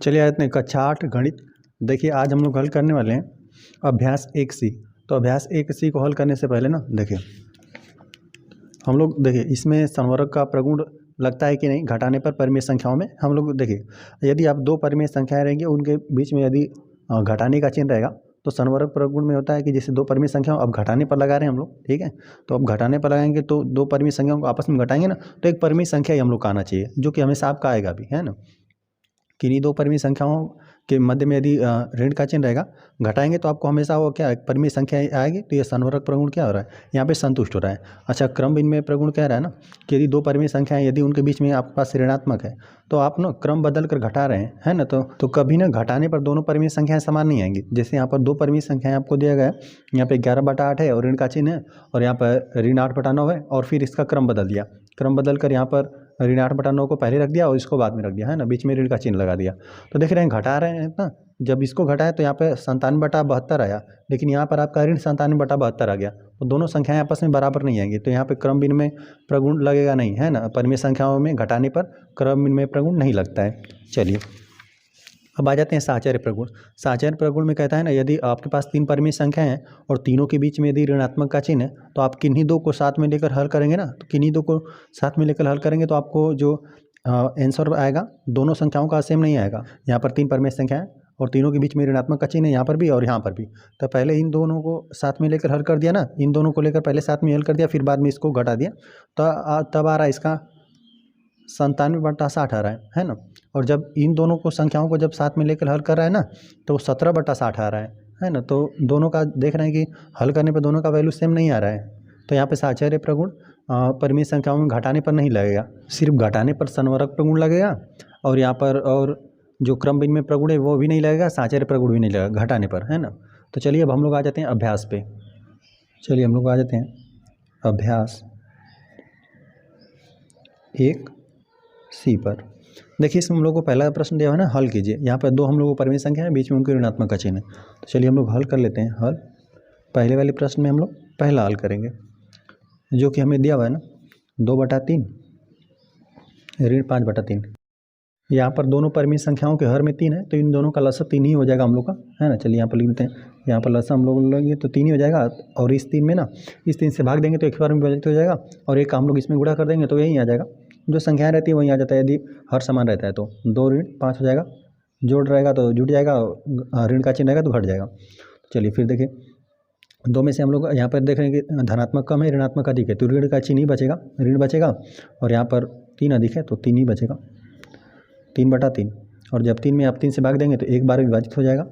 चलिए आते हैं कक्षा 8 गणित। देखिए आज हम लोग हल करने वाले हैं अभ्यास 1C। तो अभ्यास 1C को हल करने से पहले ना देखिए हम लोग देखिए इसमें संवर्ग का प्रगुण लगता है कि नहीं घटाने पर परिमेय संख्याओं में। हम लोग देखिए यदि आप दो परिमेय संख्याएं रहेंगी उनके बीच में यदि घटाने का चिन्ह रहेगा तो संवर्ग प्रगुण में होता है कि जैसे दो परिमेय संख्याओं अब घटाने पर लगा रहे हैं हम लोग, ठीक है। तो अब घटाने पर लगाएंगे तो दो परिमेय संख्याओं को आपस में घटाएंगे ना तो एक परिमेय संख्या ही हम लोग का आना चाहिए जो कि हमेशा आपका आएगा भी, है ना। किन्हीं दो परिमेय संख्याओं के मध्य में यदि ऋण का चिन्ह रहेगा घटाएंगे तो आपको हमेशा वो क्या परिमेय संख्या आएगी। तो ये संवर्ग प्रगुण क्या हो रहा है यहाँ पे संतुष्ट हो रहा है। अच्छा, क्रम विनिमय प्रगुण कह रहा है ना कि यदि दो परिमेय संख्याएं यदि उनके बीच में आपके पास ऋणात्मक है तो आप ना क्रम बदल कर घटा रहे हैं, है ना। तो कभी ना घटाने पर दोनों परिमेय संख्याएं समान नहीं आएंगी। जैसे यहाँ पर दो परिमेय संख्याएं आपको दिया गया है, यहाँ पे 11/8 है और ऋण का चिन्ह है और यहाँ पर ऋण 8/9 है और फिर इसका क्रम बदल दिया। क्रम बदल कर यहाँ पर ऋण 8/9 को पहले रख दिया और इसको बाद में रख दिया, है ना, बीच में ऋण का चिन्ह लगा दिया। तो देख रहे हैं घटा रहे हैं ना, जब इसको घटाए तो यहाँ पे 97/72 आया, लेकिन यहाँ पर आपका ऋण 97/72 आ गया। तो दोनों संख्याएं आपस में बराबर नहीं आएंगी तो यहाँ पे क्रम विनिमय प्रगुण लगेगा नहीं, है ना। परिमेय संख्याओं में घटाने पर क्रम विनिमय प्रगुण नहीं लगता है। चलिए अब आ जाते हैं साहचर्य प्रगुण। साहचर्य प्रगुण में कहता है ना यदि आपके पास तीन परिमेय संख्या है और तीनों के बीच में यदि ऋणात्मक का चिन्ह है तो आप किन्हीं दो को साथ में लेकर हल करेंगे ना, तो किन्हीं दो को साथ में लेकर हल करेंगे तो आपको जो आंसर आएगा दोनों संख्याओं का सेम नहीं आएगा। यहाँ पर तीन परिमेय संख्या है और तीनों के बीच में ऋणात्मक का चिन्ह है यहाँ पर भी और यहाँ पर भी। तो पहले इन दोनों को साथ में लेकर हल कर दिया ना, इन दोनों को लेकर पहले साथ में हल कर दिया फिर बाद में इसको घटा दिया तो तब आ रहा है इसका 97/60 आ रहा है ना। और जब इन दोनों को संख्याओं को जब साथ में लेकर हल कर रहा है ना तो 17/60 आ रहा है ना। तो दोनों का देख रहे हैं कि हल करने पर दोनों का वैल्यू सेम नहीं आ रहा है। तो यहाँ पे साहचर्य प्रगुण परिमेय संख्याओं में घटाने पर नहीं लगेगा, सिर्फ घटाने पर संवर्ग प्रगुण लगेगा और यहाँ पर और जो क्रम विनिमय प्रगुण है वो भी नहीं लगेगा, साहचर्य प्रगुण भी नहीं लगेगा घटाने पर, है ना। तो चलिए अब हम लोग आ जाते हैं अभ्यास पे। चलिए हम लोग आ जाते हैं अभ्यास 1C पर। देखिए इसमें हम लोग को पहला प्रश्न दिया हुआ है ना, हल कीजिए। यहाँ पर दो हम लोग को परिमेय संख्या है, बीच में उनके ऋणात्मक का चिन्ह है। तो चलिए हम लोग हल कर लेते हैं। हल पहले वाले प्रश्न में हम लोग पहला हल करेंगे जो कि हमें दिया हुआ है ना 2/3 ऋण 5/3। यहाँ पर दोनों परिमेय संख्याओं के हर में 3 है तो इन दोनों का लसाअ 3 ही हो जाएगा हम लोग का, है ना। चलिए यहाँ पर लिख देते हैं, यहाँ पर लसाअ हम लोग लेंगे तो 3 ही हो जाएगा और इस 3 में ना इस 3 से भाग देंगे तो एक बार में विभाजित हो जाएगा और एक हम लोग इसमें गुणा कर देंगे तो यही आ जाएगा। जो संख्याएं रहती है वहीं आ जाता है। यदि हर समान रहता है तो 2 ऋण 5 हो जाएगा, जोड़ रहेगा तो जुट जाएगा, ऋण का चिन्ह रहेगा तो घट जाएगा। चलिए फिर देखिए दो में से हम लोग यहाँ पर देख रहे हैं कि धनात्मक कम है ऋणात्मक अधिक है तो ऋण का चिन्ह ही बचेगा, ऋण बचेगा और यहाँ पर 3 अधिक है तो 3 ही बचेगा, 3/3। और जब 3 में आप 3 से भाग देंगे तो एक बार विभाजित हो जाएगा।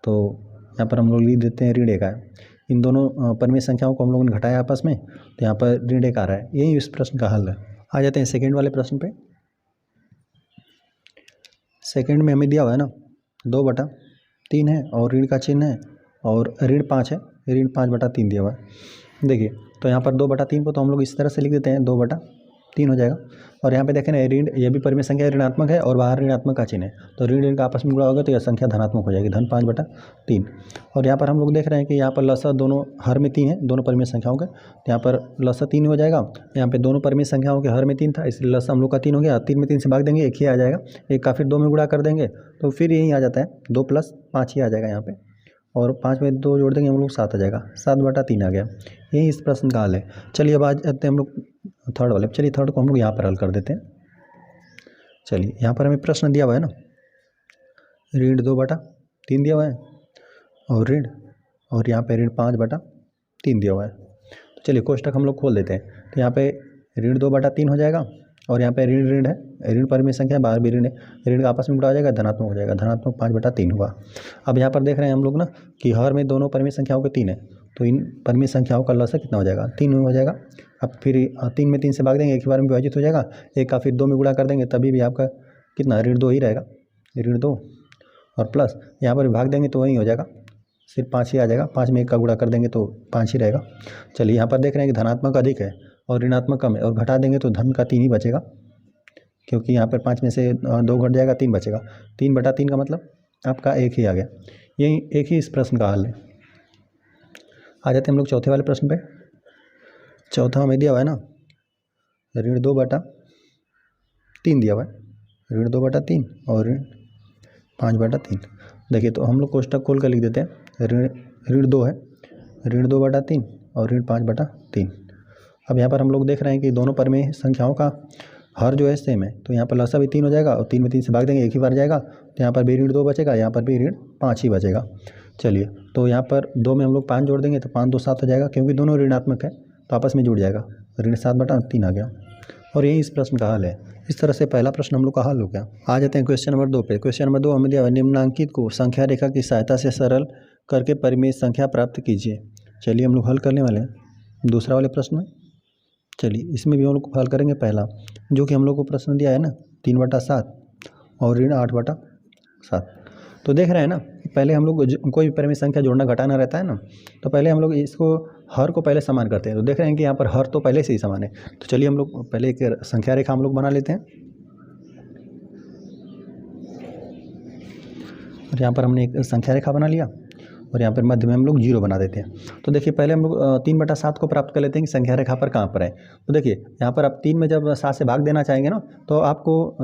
तो यहाँ पर हम लोग लिख देते हैं ऋण 1 है। इन दोनों परिमेय संख्याओं को हम लोगों ने घटाया आपस में तो यहाँ पर ऋण 1 आ रहा है। यही इस प्रश्न का हल है। आ जाते हैं सेकंड वाले प्रश्न पे। सेकंड में हमें दिया हुआ है ना 2/3 है और ऋण का चिन्ह है और ऋण 5 है, ऋण 5/3 दिया हुआ है। देखिए तो यहाँ पर 2/3 को तो हम लोग इस तरह से लिख देते हैं 2/3 हो जाएगा और यहाँ पे देखें ना ऋण ये भी परिमेय संख्या ऋणात्मक है और बाहर ऋणात्मक का चिन्ह है तो ऋण का आपस में गुणा होगा तो यह संख्या धनात्मक हो जाएगी, धन 5/3। और यहाँ पर हम लोग देख रहे हैं कि यहाँ पर लसाअ दोनों हर में 3 है दोनों परिमेय संख्याओं के, तो यहाँ पर लसाअ 3 हो जाएगा। यहाँ पे दोनों परिमेय संख्याओं के हर में 3 था इसलिए लसाअ हम लोग का 3 हो गया। 3 में 3 से भाग देंगे एक ही आ जाएगा, एक का फिर 2 में गुणा कर देंगे तो फिर यही आ जाता है 2 + 5 ही आ जाएगा यहाँ पे और 5 में 2 जोड़ देंगे हम लोग 7 आ जाएगा, 7/3 आ गया। यही इस प्रश्न का हल है। चलिए अब आ जाते हैं हम लोग थर्ड वाले। चलिए थर्ड को हम लोग यहाँ पर हल कर देते हैं। चलिए यहाँ पर हमें प्रश्न दिया हुआ है ना ऋण 2/3 दिया हुआ है और यहाँ पे ऋण 5/3 दिया हुआ है। तो चलिए कोष्टक हम लोग खोल देते हैं। तो यहाँ पे ऋण 2/3 हो जाएगा और यहाँ पे ऋण है, ऋण परिमेय संख्या बाहर भी ऋण है, ऋण का आपस में गुणा हो जाएगा धनात्मक हो जाएगा, धनात्मक 5/3 हुआ। अब यहाँ पर देख रहे हैं हम लोग ना कि हर में दोनों परिमेय संख्याओं के 3 है तो इन परिमेय संख्याओं का लसाअ कितना हो जाएगा 3 हो जाएगा। अब फिर 3 में 3 से भाग देंगे एक ही बार में विभाजित हो जाएगा, एक का फिर 2 में गुणा कर देंगे तभी भी आपका कितना ऋण 2 ही रहेगा, ऋण 2 और प्लस यहाँ पर भाग देंगे तो वही हो जाएगा, सिर्फ 5 ही आ जाएगा, 5 में 1 का गुणा कर देंगे तो 5 ही रहेगा। चलिए यहाँ पर देख रहे हैं कि धनात्मक अधिक है और ऋणात्मक कम है और घटा देंगे तो धन का 3 ही बचेगा क्योंकि यहाँ पर 5 में से 2 घट जाएगा 3 बचेगा। 3/3 का मतलब आपका 1 ही आ गया। यही एक ही इस प्रश्न का हल है। आ जाते हैं हम लोग चौथे वाले प्रश्न पे। चौथा हमें दिया हुआ है ना ऋण 2/3 दिया हुआ है, ऋण 2/3 और ऋण 5/3। देखिए तो हम लोग कोष्टक खोल कर लिख देते हैं, ऋण 2 है, ऋण 2/3 और ऋण 5/3। अब यहाँ पर हम लोग देख रहे हैं कि दोनों परिमेय संख्याओं का हर जो है सेम है, तो यहाँ पर लसा भी 3 हो जाएगा और 3 में 3 से भाग देंगे, एक ही बार जाएगा, तो यहाँ पर भी ऋण 2 बचेगा, यहाँ पर भी ऋण 5 ही बचेगा। चलिए तो यहाँ पर 2 में हम लोग 5 जोड़ देंगे तो 5 2 7 हो जाएगा, क्योंकि दोनों ऋणात्मक है तो आपस में जुड़ जाएगा, ऋण 7/3 आ गया। और यही इस प्रश्न का हल है। इस तरह से पहला प्रश्न हम लोग का हल हो गया। आ जाते हैं क्वेश्चन नंबर 2 पे। क्वेश्चन नंबर 2 हमें दिया निम्नांकित को संख्या रेखा की सहायता से सरल करके परिमेय संख्या प्राप्त कीजिए। चलिए हम लोग हल करने वाले हैं दूसरा वाले प्रश्न में। चलिए इसमें भी हम लोग हल करेंगे पहला, जो कि हम लोग को प्रश्न दिया है ना 3/7 और ऋण 8/7। तो देख रहे हैं ना, पहले हम लोग कोई भी परिमेय संख्या जोड़ना घटाना रहता है ना, तो पहले हम लोग इसको हर को पहले समान करते हैं। तो देख रहे हैं कि यहाँ पर हर तो पहले से ही समान है, तो चलिए हम लोग पहले एक संख्या रेखा हम लोग बना लेते हैं। और यहाँ पर हमने एक संख्या रेखा बना लिया और यहाँ पर मध्य में हम लोग 0 बना देते हैं। तो देखिए पहले हम लोग 3/7 को प्राप्त कर लेते हैं कि संख्या रेखा पर कहाँ पर है। तो देखिए यहाँ पर आप 3 में जब 7 से भाग देना चाहेंगे ना, तो आपको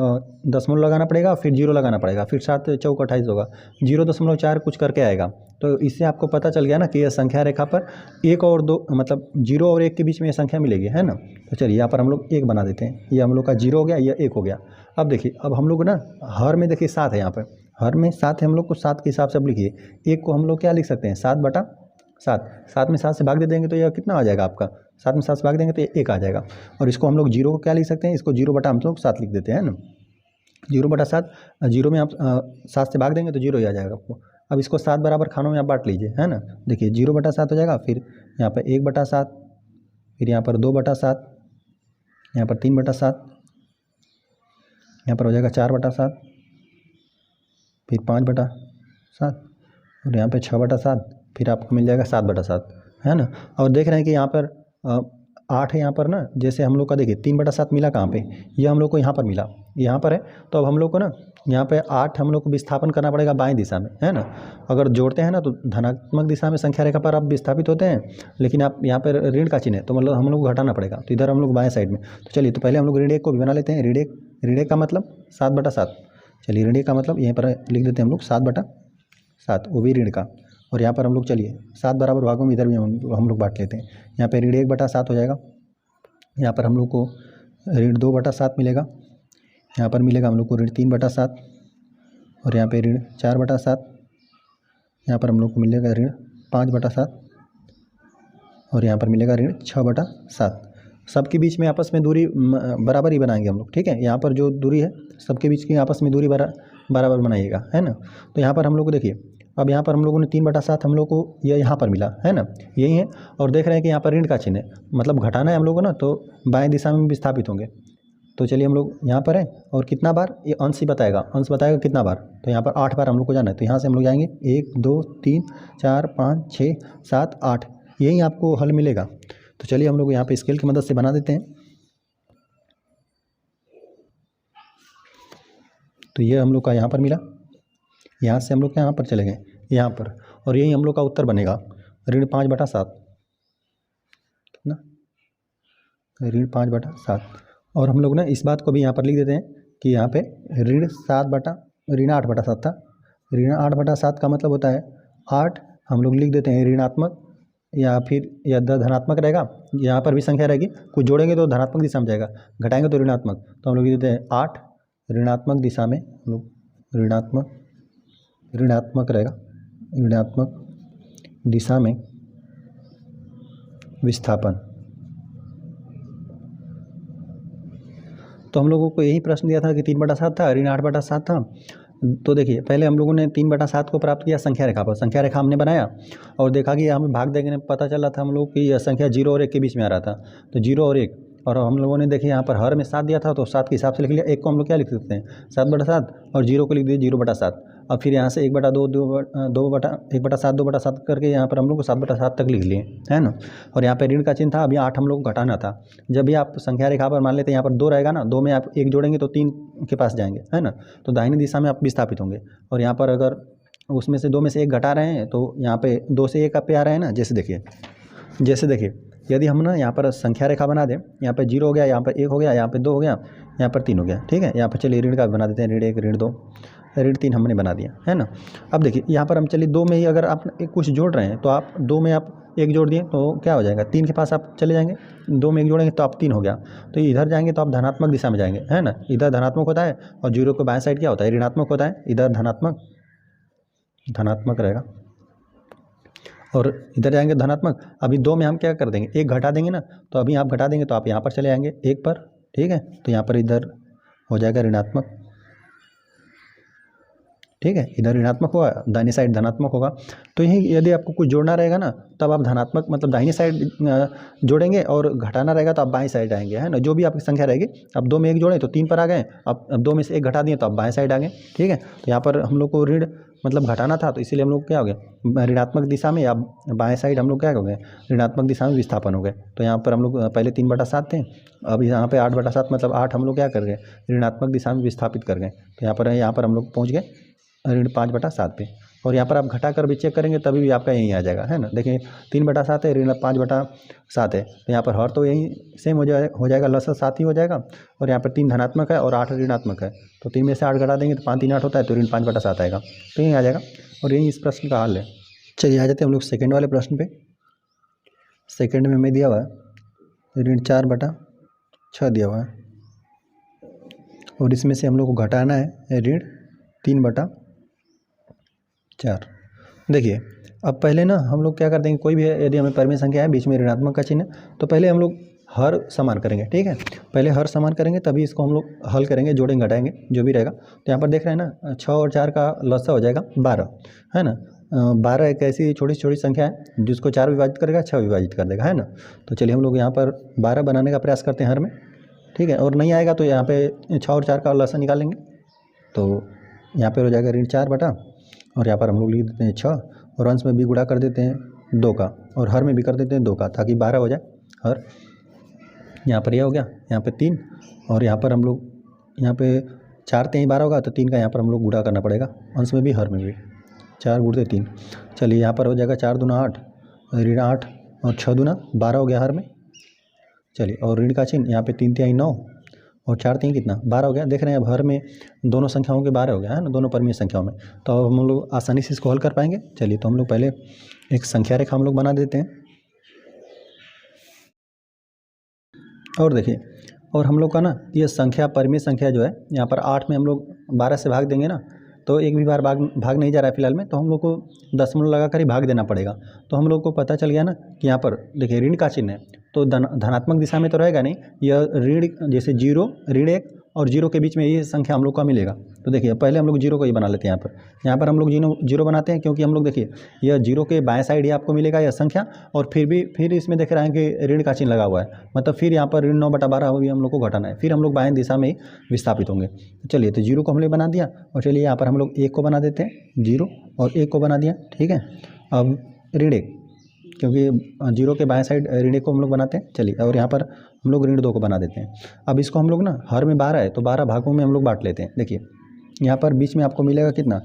दशमलव लगाना पड़ेगा, फिर 0 लगाना पड़ेगा, फिर 7 चौक 28 होगा, 0.4 कुछ करके आएगा। तो इससे आपको पता चल गया ना कि यह संख्या रेखा पर 1 और 2 मतलब 0 और 1 के बीच में यह संख्या मिलेगी, है ना। तो चलिए यहाँ पर हम लोग 1 बना देते हैं, ये हम लोग का 0 हो गया, यह 1 हो गया। अब देखिए अब हम लोग ना हर में देखिए 7 है, यहाँ पर हर में 7 है, हम लोग को 7 के हिसाब से अब लिखिए। 1 को हम लोग क्या लिख सकते हैं 7/7, 7 में 7 से भाग दे देंगे तो यह कितना आ जाएगा आपका, 7 में 7 से भाग देंगे तो ये 1 आ जाएगा। और इसको हम लोग 0 को क्या लिख सकते हैं, इसको 0 हम लोग 7 लिख देते हैं ना, 0/7। 0 में आप 7 से भाग देंगे तो 0 ही आ जाएगा आपको। अब इसको 7 बराबर खानों में आप बांट लीजिए, है ना। देखिए 0/7 हो जाएगा, फिर यहाँ पर 1/7, फिर यहाँ पर 2/7, यहाँ पर 3/7, यहाँ पर हो जाएगा 4/7, फिर 5/7 और यहाँ पे 6/7, फिर आपको मिल जाएगा 7/7, है ना। और देख रहे हैं कि यहाँ पर 8 है, यहाँ पर ना जैसे हम लोग का देखिए 3/7 मिला कहाँ पे, ये हम लोग को यहाँ पर मिला, यहाँ पर है। तो अब हम लोग को ना यहाँ पे 8 हम लोग को विस्थापन करना पड़ेगा बाएं दिशा में, है ना। अगर जोड़ते हैं ना तो धनात्मक दिशा में संख्या रेखा पर आप विस्थापित होते हैं, लेकिन आप यहाँ पर ऋण का चिन्ह है तो मतलब हम लोग को घटाना पड़ेगा, तो इधर हम लोग बाएं साइड में। तो चलिए तो पहले हम लोग ऋण 1 को भी बना लेते हैं। ऋण 1 का मतलब 7/7। चलिए ऋण 1 का मतलब यहाँ पर लिख देते हैं हम लोग 7/7, वो भी ऋण का। और यहाँ पर हम लोग चलिए 7 बराबर भागों में इधर भी हम लोग बांट लेते हैं। यहाँ पे ऋण 1/7 हो जाएगा, यहाँ पर हम लोग को ऋण 2/7 मिलेगा, यहाँ पर मिलेगा हम लोग को ऋण 3/7 और यहाँ पे ऋण 4/7, यहाँ पर हम लोग को मिलेगा ऋण 5/7 और यहाँ पर मिलेगा ऋण 6/7। सबके बीच में आपस में दूरी बराबर ही बनाएंगे हम लोग, ठीक है। यहाँ पर जो दूरी है सबके बीच की आपस में दूरी बराबर बनाइएगा, है ना। तो यहाँ पर हम लोग को देखिए, अब यहाँ पर हम लोगों ने 3/7 हम लोग को यह यहाँ पर मिला, है ना, यही है। और देख रहे हैं कि यहाँ पर ऋण का चिन्ह है, मतलब घटाना है हम लोग को ना, तो बाएं दिशा में विस्थापित होंगे। तो चलिए हम लोग यहाँ पर हैं और कितना बार ये अंश ही बताएगा, अंश बताएगा कितना बार। तो यहाँ पर 8 बार हम लोग को जाना है, तो यहाँ से हम लोग जाएंगे 1 2 3 4 5 6 7 8, यही आपको हल मिलेगा। तो चलिए हम लोग यहाँ पे स्केल की मदद से बना देते हैं। तो ये हम लोग का यहाँ पर मिला, यहाँ से हम लोग यहाँ पर चले गए यहाँ पर, और यही हम लोग का उत्तर बनेगा ऋण 5/7 ना, ऋण 5/7। और हम लोग ना इस बात को भी यहाँ पर लिख देते हैं कि यहाँ पे ऋण 8/7 था। ऋण 8/7 का मतलब होता है 8 हम लोग लिख देते हैं ऋणात्मक या फिर या धनात्मक रहेगा। यहाँ पर भी संख्या रहेगी, कुछ जोड़ेंगे तो धनात्मक दिशा में जाएगा, घटाएंगे तो ऋणात्मक। तो हम लोग लिख देते हैं 8 ऋणात्मक दिशा में, हम लोग ऋणात्मक रहेगा, ऋणात्मक दिशा में विस्थापन। तो हम लोगों को यही प्रश्न दिया था कि 3/7 था, ऋण 8/7 था। तो देखिए पहले हम लोगों ने 3/7 को प्राप्त किया संख्या रेखा पर, संख्या रेखा हमने बनाया और देखा कि हमें भाग देने पता चला था हम लोग कि यह संख्या 0 और 1 के बीच में आ रहा था। तो 0 और 1, और हम लोगों ने देखिए यहाँ पर हर में 7 दिया था तो 7 के हिसाब से लिख लिया। 1 को हम लोग क्या लिख सकते हैं 7/7 और 0 को लिख दिए 0/7। अब फिर यहाँ से 1/2 1/7 2/7 करके यहाँ पर हम लोग को 7/7 तक लिख लिए, है ना। और यहाँ पे ऋण का चिन्ह था, अभी 8 हम लोग को घटाना था। जब भी आप संख्या रेखा पर मान लेते हैं यहाँ पर 2 रहेगा ना, 2 में आप 1 जोड़ेंगे तो 3 के पास जाएंगे, है ना। तो दाहिनी दिशा में आप विस्थापित होंगे। और यहाँ पर अगर उसमें से 2 में से 1 घटा रहे हैं तो यहाँ पे 2 से 1 पे आ रहे हैं ना, जैसे देखिए यदि हम ना यहाँ पर संख्या रेखा बना दें, यहाँ पर 0 हो गया, यहाँ पर 1 हो गया, यहाँ पर 2 हो गया, यहाँ पर 3 हो गया, ठीक है। यहाँ पर चलिए ऋण का बना देते हैं, ऋण 1, ऋण 2, ऋण 3 हमने बना दिया, है ना। अब देखिए यहाँ पर हम चलिए 2 में ही अगर आप कुछ जोड़ रहे हैं तो आप 2 में आप 1 जोड़ दिए तो क्या हो जाएगा, 3 के पास आप चले जाएंगे, 2 में 1 जोड़ेंगे तो आप 3 हो गया। तो इधर जाएंगे तो आप धनात्मक दिशा में जाएंगे, है ना। इधर धनात्मक होता है और 0 के बाएं साइड क्या होता है, ऋणात्मक होता है। इधर धनात्मक रहेगा और इधर जाएंगे धनात्मक। अभी 2 में हम क्या कर देंगे, 1 घटा देंगे ना, तो अभी आप घटा देंगे तो आप यहाँ पर चले जाएंगे 1 पर, ठीक है। तो यहाँ पर इधर हो जाएगा ऋणात्मक, ठीक है। इधर ऋणात्मक होगा, दाहिनी साइड धनात्मक होगा। तो यही यदि आपको कुछ जोड़ना रहेगा ना, तब आप धनात्मक मतलब दाहिनी साइड जोड़ेंगे और घटाना रहेगा तो आप बाएं साइड आएंगे, है ना। जो भी आपकी संख्या रहेगी, अब 2 में 1 जोड़ें तो 3 पर आ गए, अब 2 में से 1 घटा दिए तो आप बाएं साइड आ गए, ठीक है। तो यहाँ पर हम लोग को ऋण मतलब घटाना था, तो इसीलिए हम लोग क्या हो गया, ऋणात्मक दिशा में या बाएं साइड हम लोग क्या हो गए, ऋणात्मक दिशा में विस्थापन हो गए। तो यहाँ पर हम लोग पहले 3/7 थे, अब यहाँ पे 8/7 मतलब 8 हम लोग क्या कर गए, ऋणात्मक दिशा में विस्थापित कर गए। तो यहाँ पर हम लोग पहुँच गए ऋण 5/7 पे। और यहाँ पर आप घटा कर भी चेक करेंगे तभी भी आपका यही आ जाएगा, है ना। देखिए 3/7 है, ऋण 5/7 है, तो यहाँ पर हर तो यही सेम हो जाएगा, लसा 7 ही हो जाएगा। और यहाँ पर 3 धनात्मक है और 8 ऋणात्मक है, तो 3 में से 8 घटा देंगे तो 5 3 8 होता है, तो ऋण 5/7 आएगा, तो यही आ जाएगा। और यही इस प्रश्न का हल है। चलिए आ जाते हैं हम लोग सेकेंड वाले प्रश्न पे। सेकेंड में हमें दिया हुआ है ऋण 4/6 दिया हुआ है, और इसमें से हम लोग को घटाना है ऋण 3/4। देखिए अब पहले ना हम लोग क्या कर देंगे, कोई भी यदि हमें परिमेय संख्या है बीच में ऋणात्मक का चिन्ह, तो पहले हम लोग हर समान करेंगे, ठीक है। पहले हर समान करेंगे तभी इसको हम लोग हल करेंगे, जोड़ेंगे घटाएंगे जो भी रहेगा। तो यहाँ पर देख रहे हैं ना, 6 और 4 का लसा हो जाएगा 12, है ना। 12 एक ऐसी छोटी छोटी संख्या है जिसको 4 विभाजित करेगा 6 विभाजित कर देगा, है ना। तो चलिए हम लोग यहाँ पर 12 बनाने का प्रयास करते हैं हर में, ठीक है। और नहीं आएगा तो यहाँ पे 6 और 4 का लसा निकालेंगे, तो यहाँ पर हो जाएगा ऋण 4 और यहाँ पर हम लोग लिख देते हैं 6, और अंश में भी गुणा कर देते हैं 2 का, और हर में भी कर देते हैं 2 का, ताकि 12 हो जाए हर। यहाँ पर यह हो गया, यहाँ पे 3, और यहाँ पर हम लोग यहाँ पे 4 3 12 होगा, तो 3 का यहाँ पर हम लोग गुणा करना पड़ेगा, अंश में भी हर में भी, 4 गुणते 3। चलिए यहाँ पर हो जाएगा 4 दूना 8, ऋण 8 और 6 दूना 12 हो गया हर में। चलिए और ऋण का चिन्ह यहाँ पे 3 तिहाई 9 और 4 3 कितना 12 हो गया। देख रहे हैं अब हर में दोनों संख्याओं के 12 हो गया, है ना, दोनों परिमेय संख्याओं में। तो अब हम लोग आसानी से इसको हल कर पाएंगे। चलिए तो हम लोग पहले एक संख्या रेखा हम लोग बना देते हैं, और देखिए और हम लोग का ना ये संख्या परिमेय संख्या जो है, यहाँ पर 8 में हम लोग 12 से भाग देंगे ना, तो एक भी बार भाग नहीं जा रहा है फिलहाल में, तो हम लोग को दशमलव लगा कर ही भाग देना पड़ेगा। तो हम लोग को पता चल गया ना कि यहाँ पर देखिए ऋण का चिन्ह है, तो धनात्मक दिशा में तो रहेगा नहीं, यह ऋण जैसे 0 ऋण 1 और 0 के बीच में ये संख्या हम लोग का मिलेगा। तो देखिए पहले हम लोग 0 को ही बना लेते हैं। यहाँ पर हम लोग 0 बनाते हैं, क्योंकि हम लोग देखिए यह 0 के बाएं साइड ही आपको मिलेगा यह संख्या, और फिर इसमें देख रहे हैं कि ऋण का चिन्ह लगा हुआ है, मतलब फिर यहाँ पर ऋण 9/12 भी हम लोग को घटाना है, फिर हम लोग बाएं दिशा में ही विस्थापित होंगे। चलिए तो 0 को हमने बना दिया, और चलिए यहाँ पर हम लोग 1 को बना देते हैं, 0 और 1 को बना दिया, ठीक है। अब ऋण 1, क्योंकि 0 के बाएं साइड ऋण 1 को हम लोग बनाते हैं। चलिए और यहाँ पर हम लोग ऋण 2 को बना देते हैं। अब इसको हम लोग ना हर में 12 है, तो 12 भागों में हम लोग बांट लेते हैं। देखिए यहाँ पर बीच में आपको मिलेगा कितना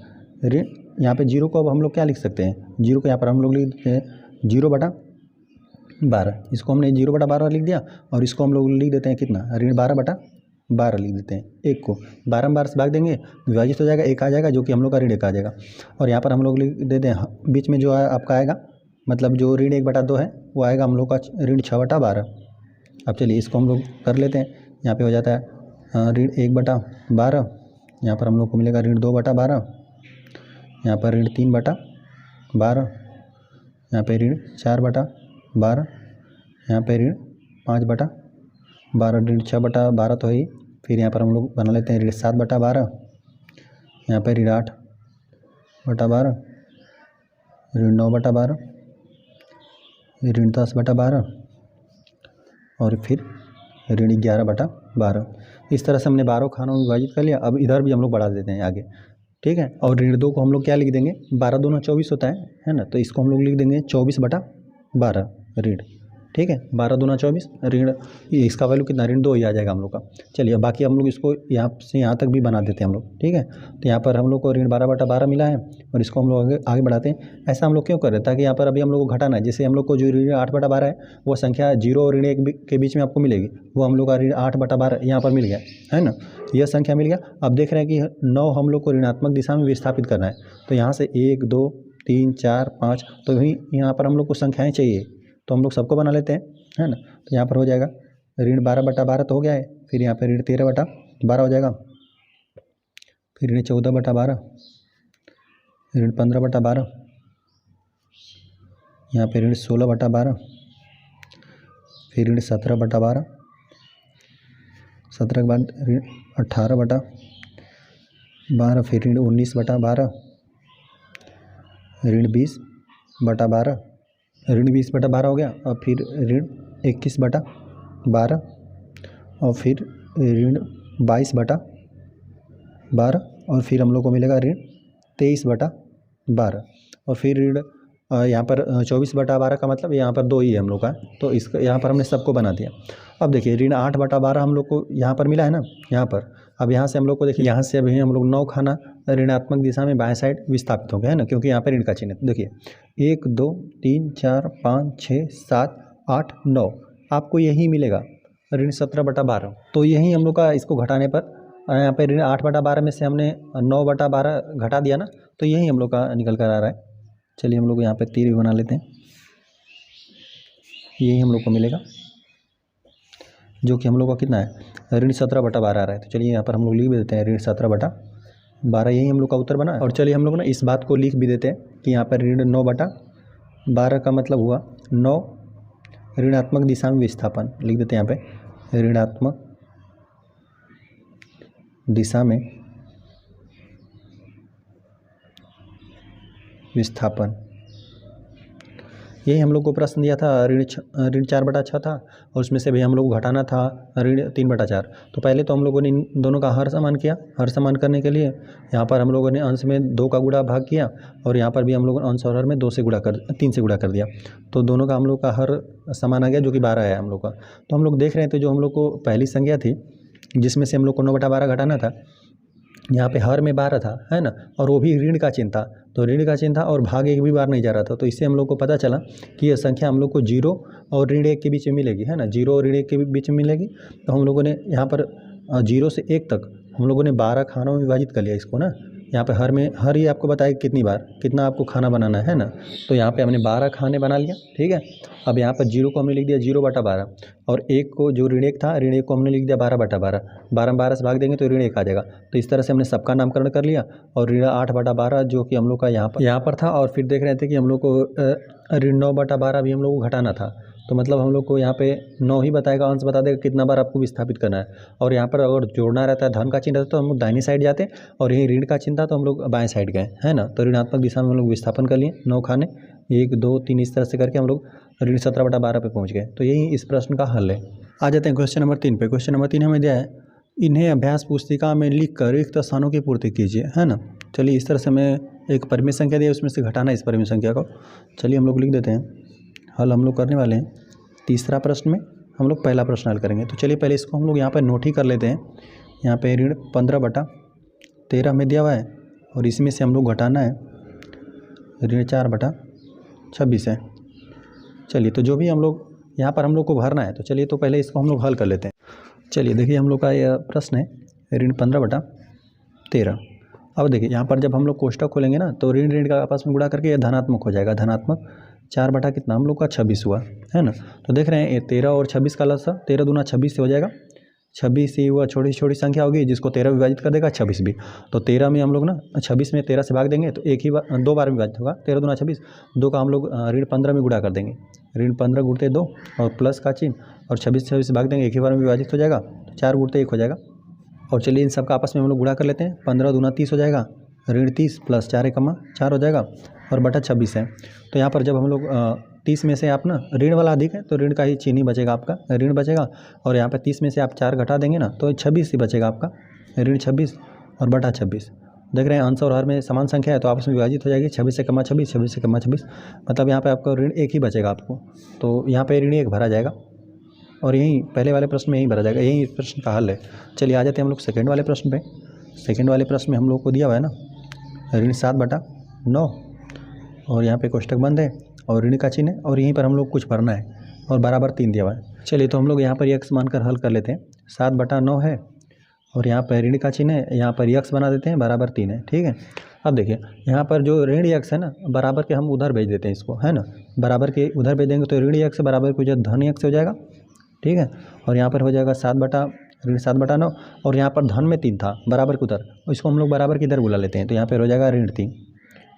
ऋण, यहाँ पे 0 को अब हम लोग क्या लिख सकते हैं, 0 को यहाँ पर हम लोग लिख देते हैं 0/12, इसको हमने 0/12 लिख दिया, और इसको हम लोग लिख देते हैं कितना ऋण 12/12 लिख देते हैं। 1 को 12 से भाग देंगे, विभाजित हो जाएगा, 1 आ जाएगा, जो कि हम लोग का ऋण 1 आ जाएगा। और यहाँ पर हम लोग लिख देते हैं बीच में जो है आपका आएगा, मतलब जो ऋण 1/2 है वो आएगा हम लोग का ऋण 6/12। अब चलिए इसको हम लोग कर लेते हैं। यहाँ पे हो जाता है ऋण 1/12, यहाँ पर हम लोग को मिलेगा ऋण 2/12, यहाँ पर ऋण 3/12, यहाँ पे ऋण 4/12, यहाँ पे ऋण 5/12, ऋण 6/12 तो ही। फिर यहाँ पर हम लोग बना लेते हैं ऋण 7/12, यहाँ पे ऋण 8/12, ऋण 9/12, ऋण 10/12, और फिर ऋण 11/12। इस तरह से हमने 12 खानों में विभाजित कर लिया। अब इधर भी हम लोग बढ़ा देते हैं आगे, ठीक है। और ऋण 2 को हम लोग क्या लिख देंगे, 12 दूना 24 होता है ना, तो इसको हम लोग लिख देंगे 24/12 ऋण। ठीक है, 12 दूना 24 ऋण, इसका वैल्यू कितना, ऋण 2 ही आ जाएगा हम लोग का। चलिए बाकी हम लोग इसको यहाँ से यहाँ तक भी बना देते हैं हम लोग, ठीक है। तो यहाँ पर हम लोग को ऋण 12/12 मिला है और इसको हम लोग आगे बढ़ाते हैं। ऐसा हम लोग क्यों कर रहे हैं, ताकि यहाँ पर अभी हम लोग को घटाना है। जैसे हम लोग को जो ऋण 8/12 है वो संख्या 0 और ऋण 1 के बीच में आपको मिलेगी, वो हम लोग का ऋण 8/12 यहाँ पर मिल गया है ना, यह संख्या मिल गया। अब देख रहे हैं कि 9 हम लोग को ऋणात्मक दिशा में विस्थापित करना है। तो यहाँ से 1 2 3 4 5, तो वही यहाँ पर हम लोग को संख्याएँ चाहिए, तो हम लोग सबको बना लेते हैं, है ना। तो यहाँ पर हो जाएगा ऋण 12/12 तो हो गया है, फिर यहाँ पर ऋण 13/12 हो जाएगा, फिर ऋण 14/12, ऋण 15/12, यहाँ पे ऋण 16/12, फिर ऋण 17/12, 17 के बाद ऋण 18/12, फिर ऋण 19/12, ऋण 20/12, ऋण 20/12 हो गया, और फिर ऋण 21/12, और फिर ऋण 22/12, और फिर हम लोग को मिलेगा ऋण 23/12, और फिर ऋण यहाँ पर 24/12 का मतलब यहाँ पर 2 ही है हम लोग का, तो इसका यहाँ पर हमने सबको बना दिया। अब देखिए ऋण 8/12 हम लोग को यहाँ पर मिला है ना, यहाँ पर। अब यहाँ से हम लोग को देखिए, यहाँ से अभी हम लोग 9 खाना ऋणात्मक दिशा में बाएं साइड विस्थापित हो गए, है ना, क्योंकि यहाँ पर ऋण का चिन्ह है। देखिए 1 2 3 4 5 6 7 8 9, आपको यही मिलेगा ऋण 17/12। तो यही हम लोग का, इसको घटाने पर यहाँ पे ऋण 8/12 में से हमने 9/12 घटा दिया ना, तो यही हम लोग का निकल कर आ रहा है। चलिए हम लोग यहाँ पे तीर भी बना लेते हैं, यही हम लोग को मिलेगा, जो कि हम लोग का कितना है, ऋण 17/12 आ रहा है। तो चलिए यहाँ पर हम लोग लिख भी देते हैं ऋण 17/12, यही हम लोग का उत्तर बना है। और चलिए हम लोग ना इस बात को लिख भी देते हैं कि यहाँ पर ऋण 9/12 का मतलब हुआ 9 ऋणात्मक दिशा में विस्थापन, लिख देते हैं यहाँ पे ऋणात्मक दिशा में विस्थापन। यही हम लोग को प्रश्न दिया था, ऋण 4/6 था, और उसमें से भी हम लोग को घटाना था ऋण 3/4। तो पहले तो हम लोगों ने इन दोनों का हर समान किया। हर समान करने के लिए यहाँ पर हम लोगों ने अंश में 2 का गुणा भाग किया, और यहाँ पर भी हम लोगों ने अंश और हर में 3 से गुणा कर दिया। तो दोनों का हम लोग का हर समान आ गया, जो कि 12 है हम लोग का। तो हम लोग देख रहे थे जो हम लोग को पहली संख्या थी जिसमें से हम लोग को 9/12 घटाना था, यहाँ पे हर में 12 था, है ना, और वो भी ऋण का चिन्ह था। तो ऋण का चिन्ह था और भाग एक भी बार नहीं जा रहा था, तो इससे हम लोग को पता चला कि यह संख्या हम लोग को 0 और ऋण 1 के बीच में मिलेगी, है ना, 0 और ऋण 1 के बीच में मिलेगी। तो हम लोगों ने यहाँ पर 0 से 1 तक हम लोगों ने 12 खानों में विभाजित कर लिया इसको ना। यहाँ पे हर ही आपको बताया कितनी बार कितना आपको खाना बनाना है ना, तो यहाँ पे हमने 12 खाने बना लिया, ठीक है। अब यहाँ पर 0 को हमने लिख दिया 0/12, और 1 को, जो ऋण 1 था, ऋण 1 को हमने लिख दिया 12/12। 12 में 12 से भाग देंगे तो ऋण 1 आ जाएगा। तो इस तरह से हमने सबका नामकरण कर लिया, और ऋण 8/12 जो कि हम लोग का यहाँ पर था, और फिर देख रहे थे कि हम लोग को ऋण 9/12 भी हम लोग को घटाना था। तो मतलब हम लोग को यहाँ पे 9 ही बताएगा, अंश बता देगा कितना बार आपको विस्थापित करना है। और यहाँ पर अगर जोड़ना रहता है, धन का चिन्ह रहता है, तो हम लोग दाहिनी साइड जाते, और यही ऋण का चिन्ह था तो हम लोग बाएं साइड गए, है ना। तो ऋणात्मक दिशा में हम लोग विस्थापन कर लिए 9 खाने, 1 2 3 इस तरह से करके हम लोग ऋण 17/12 पे पहुँच गए। तो यही इस प्रश्न का हल है। आ जाते हैं क्वेश्चन नंबर 3 पे। क्वेश्चन नंबर 3 हमें दिया है, इन्हें अभ्यास पुस्तिका में लिख कर रिक्त स्थानों की पूर्ति कीजिए, है ना। चलिए इस तरह से हमें एक परिमेय संख्या दिया, उसमें से घटाना है इस परिमेय संख्या को। चलिए हम लोग लिख देते हैं, हल हम लोग करने वाले हैं। तीसरा प्रश्न में हम लोग पहला प्रश्न हल करेंगे। तो चलिए पहले इसको हम लोग यहाँ पर नोट ही कर लेते हैं। यहाँ पे ऋण 15/13 में दिया हुआ है, और इसमें से हम लोग घटाना है ऋण 4/26 है। चलिए तो जो भी हम लोग यहाँ पर हम लोग को भरना है, तो चलिए तो पहले इसको हम लोग हल कर लेते हैं। चलिए देखिए हम लोग का यह प्रश्न है ऋण 15/13। अब देखिए यहाँ पर जब हम लोग कोष्टक खोलेंगे ना, तो ऋण ऋण का आपस में गुणा करके यह धनात्मक हो जाएगा। धनात्मक 4 कितना हम लोग का 26 हुआ, है ना। तो देख रहे हैं ये 13 और 26 का लसा 13 दूना 26 से हो जाएगा। 26 ही हुआ, छोटी छोटी संख्या होगी जिसको 13 विभाजित कर देगा 26 भी। तो 13 में हम लोग ना 26 में 13 से भाग देंगे तो एक ही बार 2 बार विभाजित होगा। 13 दूना 26, 2 का हम लोग ऋण 15 में गुणा कर देंगे। ऋण 15 गुणते 2 और प्लस का चिन्ह, और 26 से भाग देंगे, एक ही बार में विभाजित हो जाएगा। तो 4 गुणते 1 हो जाएगा। और चलिए इन सबका आपस में हम लोग गुणा कर लेते हैं। 15 दूना 30 हो जाएगा, ऋण 30 प्लस 4 एकमा 4 हो जाएगा, और बटा 26 है। तो यहाँ पर जब हम लोग 30 में से आप ना ऋण वाला अधिक है तो ऋण का ही चिन्ह ही बचेगा, आपका ऋण बचेगा। और यहाँ पे 30 में से आप 4 घटा देंगे ना, तो 26 ही बचेगा आपका, ऋण 26 और बटा 26। देख रहे हैं अंश और हर में समान संख्या है तो आपस में विभाजित हो जाएगी। 26 से कमा 26, 26 से कमा 26, मतलब यहाँ पे आपको ऋण 1 ही बचेगा आपको, तो यहाँ पे ऋण 1 भरा जाएगा और यही पहले वाले प्रश्न में यही भरा जाएगा। यही इस प्रश्न का हल है। चलिए आ जाते हैं हम लोग सेकेंड वाले प्रश्न पे। सेकेंड वाले प्रश्न में हम लोग को दिया हुआ है ना ऋण 7/9 और यहाँ पे कोष्टक बंद है और ऋण का चिन्ह है और यहीं पर हम लोग कुछ भरना है और बराबर 3 दिया हुआ है। चलिए तो हम लोग यहाँ पर यक्स मानकर हल कर लेते हैं। 7/9 है और यहाँ पर ऋण का चिन्ह है, यहाँ पर यक्स बना देते हैं, बराबर 3 है। ठीक है, अब देखिए यहाँ पर जो ऋण यक्स है ना बराबर के हम उधर भेज देते हैं इसको, है ना, बराबर के उधर भेज देंगे तो ऋण यक्स बराबर को जो धन यक्स हो जाएगा। ठीक है, और यहाँ पर हो जाएगा ऋण 7/9 और यहाँ पर धन में 3 था बराबर के उधर, इसको हम लोग बराबर के इधर बुला लेते हैं तो यहाँ पर हो जाएगा ऋण 3।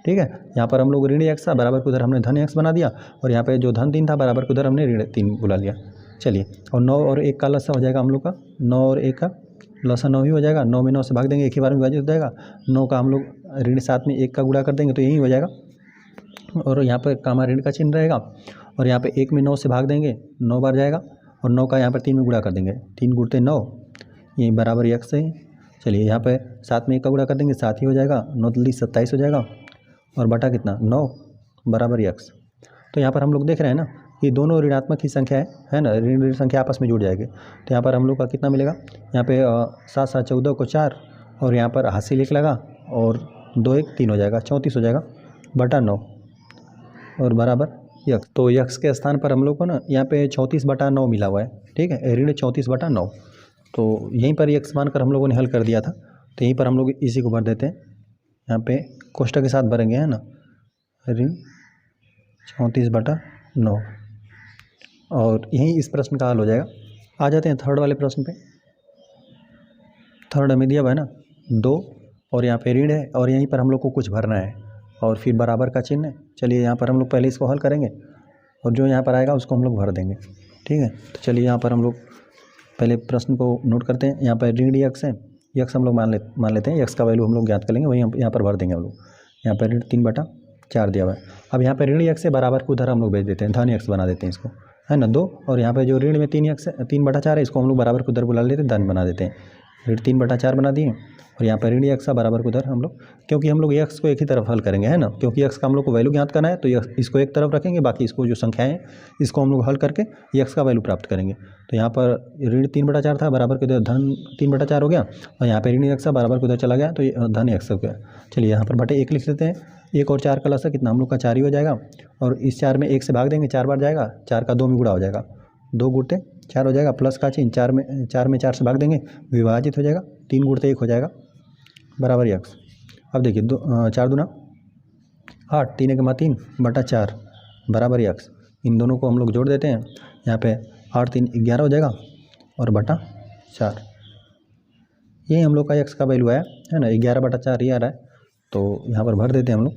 ठीक है, यहाँ पर हम लोग ऋण यक्स था बराबर के उधर हमने धन यक्स बना दिया और यहाँ पे जो धन 3 था बराबर के उधर हमने ऋण 3 बुला लिया। चलिए, और 9 और 1 का लसा हो जाएगा हम लोग का, 9 और 1 का लसा 9 ही हो जाएगा। 9 में 9 से भाग देंगे, एक ही बार में विभाजित हो जाएगा। 9 का हम लोग ऋण 7 में 1 का गुणा कर देंगे तो यही हो जाएगा और यहाँ पर कामा ऋण का चिन्ह रहेगा और यहाँ पे 1 में 9 से भाग देंगे, 9 बार जाएगा और 9 का यहाँ पर 3 में गुणा कर देंगे, 3 गुणते 9, ये बराबर यक्स है। चलिए यहाँ पे 7 में 1 का गुणा कर देंगे, 7 ही हो जाएगा, 9 × 27 हो जाएगा और बटा कितना 9 बराबर यक्स। तो यहाँ पर हम लोग देख रहे हैं ना ये दोनों ऋणात्मक ही संख्या है ना, ऋण संख्या आपस में जुड़ जाएगी तो यहाँ पर हम लोग का कितना मिलेगा, यहाँ पे 7 7 14 को 4 और यहाँ पर हासिल 1 लगा और 2 1 3 हो जाएगा, 34 हो जाएगा बटा 9 और बराबर यक्स। तो यक्स के स्थान पर हम लोग को ना यहाँ पे 34/9 मिला हुआ है। ठीक है, ऋण 34/9, तो यहीं पर यक्स मानकर हम लोगों ने हल कर दिया था तो यहीं पर हम लोग इसी को भर देते हैं, यहाँ पे कोष्टक के साथ भरेंगे, है ना, ऋण 34/9 और यही इस प्रश्न का हल हो जाएगा। आ जाते हैं थर्ड वाले प्रश्न पे। थर्ड हमें दिया हुआ है ना 2 और यहाँ पे ऋण है और यहीं पर हम लोग को कुछ भरना है और फिर बराबर का चिन्ह है। चलिए यहाँ पर हम लोग पहले इसको हल करेंगे और जो यहाँ पर आएगा उसको हम लोग भर देंगे। ठीक है, तो चलिए यहाँ पर हम लोग पहले प्रश्न को नोट करते हैं। यहाँ पर ऋण यक्स है, यक्स हम लोग मान लेते हैं, यक्स का वैल्यू हम लोग ज्ञात कर लेंगे, वही हम यहाँ पर भर देंगे हम लोग। यहाँ पर ऋण 3/4 दिया हुआ है। अब यहाँ पर ऋण यक्स से बराबर को उधर हम लोग भेज देते हैं, धन यक्स बना देते हैं इसको, है ना, 2 और यहाँ पे जो ऋण में 3/4 है इसको हम लोग बराबर को उधर बुला लेते हैं, धन बना देते हैं, ऋण 3/4 बना दिए और यहाँ पर ऋण यक्स का बराबर को उधर हम लोग, क्योंकि हम लोग यक्स को एक ही तरफ हल करेंगे, है ना, क्योंकि यक्स का हम लोग को वैल्यू ज्ञात करना है तो इसको एक तरफ रखेंगे, बाकी इसको जो संख्याएं इसको हम लोग हल करके यक्स का वैल्यू प्राप्त करेंगे। तो यहाँ पर ऋण 3/4 था बराबर के उधर धन 3/4 हो गया और यहाँ पर ऋण यक्स का बराबर को उधर चला गया तो ये धन यक्स हो गया। चलिए यहाँ पर बटे 1 लिख लेते हैं, 1 और 4 का लसा कितना हम लोग का 4 ही हो जाएगा और इस 4 में 1 से भाग देंगे, 4 बार जाएगा, 4 का 2 में गुणा हो जाएगा, 2 गुणते 4 हो जाएगा, प्लस का चिन्ह 4 में 4 से भाग देंगे, विभाजित हो जाएगा, 3 गुणते 1 हो जाएगा बराबर यक्स। अब देखिए 4 दूना 8, 3 × 3 बटा 4 बराबर यक्स। इन दोनों को हम लोग जोड़ देते हैं, यहाँ पे 8 3 11 हो जाएगा और बटा 4, ये हम लोग का यक्स का वैल्यू आया, है ना, 11/4 ये आ रहा है तो यहाँ पर भर देते हैं हम लोग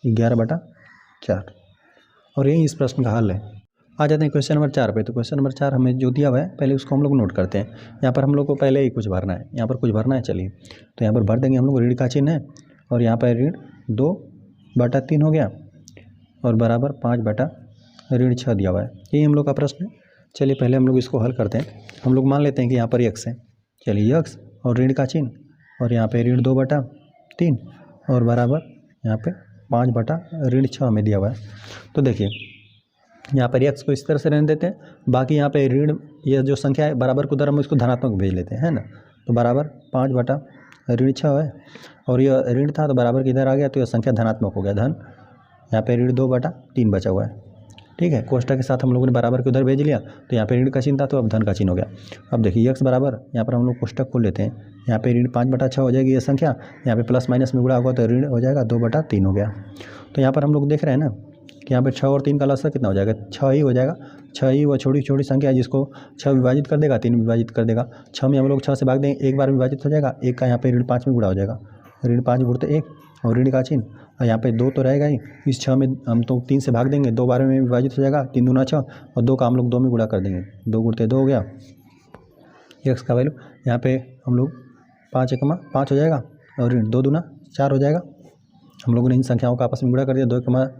11/4 और यही इस प्रश्न का हल है। आ जाते हैं क्वेश्चन नंबर 4 पे। तो क्वेश्चन नंबर 4 हमें जो दिया हुआ है पहले उसको हम लोग नोट करते हैं। यहाँ पर हम लोग को पहले ही कुछ भरना है, यहाँ पर कुछ भरना है। चलिए तो यहाँ पर भर देंगे हम लोग, ऋण का चिन्ह है और यहाँ पर ऋण 2/3 हो गया और बराबर 5/6 दिया हुआ है। यही हम लोग का प्रश्न है। चलिए पहले हम लोग इसको हल करते हैं। हम लोग मान लेते हैं कि यहाँ पर यक्स है, चलिए यक्स और ऋण का चिन्ह और यहाँ पे ऋण 2/3 और बराबर यहाँ पे 5/6 में दिया हुआ है। तो देखिए यहाँ पर यक्स को इस तरह से रहने देते हैं, बाकी यहाँ पे ऋण ये जो संख्या है बराबर को उधर हम इसको धनात्मक भेज लेते हैं, है ना। तो बराबर 5/6 है और यह ऋण था तो बराबर किधर आ गया तो यह संख्या धनात्मक हो गया, धन। यहाँ पे ऋण 2/3 बचा हुआ है, ठीक है। कोष्टक के साथ हम लोगों ने बराबर के उधर भेज लिया तो यहाँ पे ऋण का चिन्ह था तो अब धन का चिन्ह हो गया। अब देखिए यक्स बराबर, यहाँ पर हम लोग कोष्टक खोल लेते हैं, यहाँ पे ऋण 5/6 हो जाएगी ये संख्या, यहाँ पे प्लस माइनस में गुणा होगा तो ऋण हो जाएगा 2/3 हो गया। तो यहाँ पर हम लोग देख रहे हैं ना कि यहाँ पे 6 और 3 का लसा कितना हो जाएगा, 6 ही हो जाएगा। 6 ही वो छोटी छोटी संख्या है जिसको 6 विभाजित कर देगा, 3 विभाजित कर देगा। 6 में हम लोग 6 से भाग देंगे, एक बार विभाजित हो जाएगा, एक का यहाँ पे ऋण 5 में गुणा हो जाएगा, ऋण 5 गुणते 1 और ऋण का चिन्ह और यहाँ पे 2 तो रहेगा ही। इस 6 में हम तो 3 से भाग देंगे, 2 बार में विभाजित हो जाएगा, 3 दूना 6 और 2 का हम लोग 2 में गुणा कर देंगे, 2 गुणते 2 हो गया यक्स का वैल्यू। यहाँ पे हम लोग 5 हो जाएगा और ऋण 2 दूना 4 हो जाएगा। हम लोगों ने इन संख्याओं का आपस में गुणा कर दिया,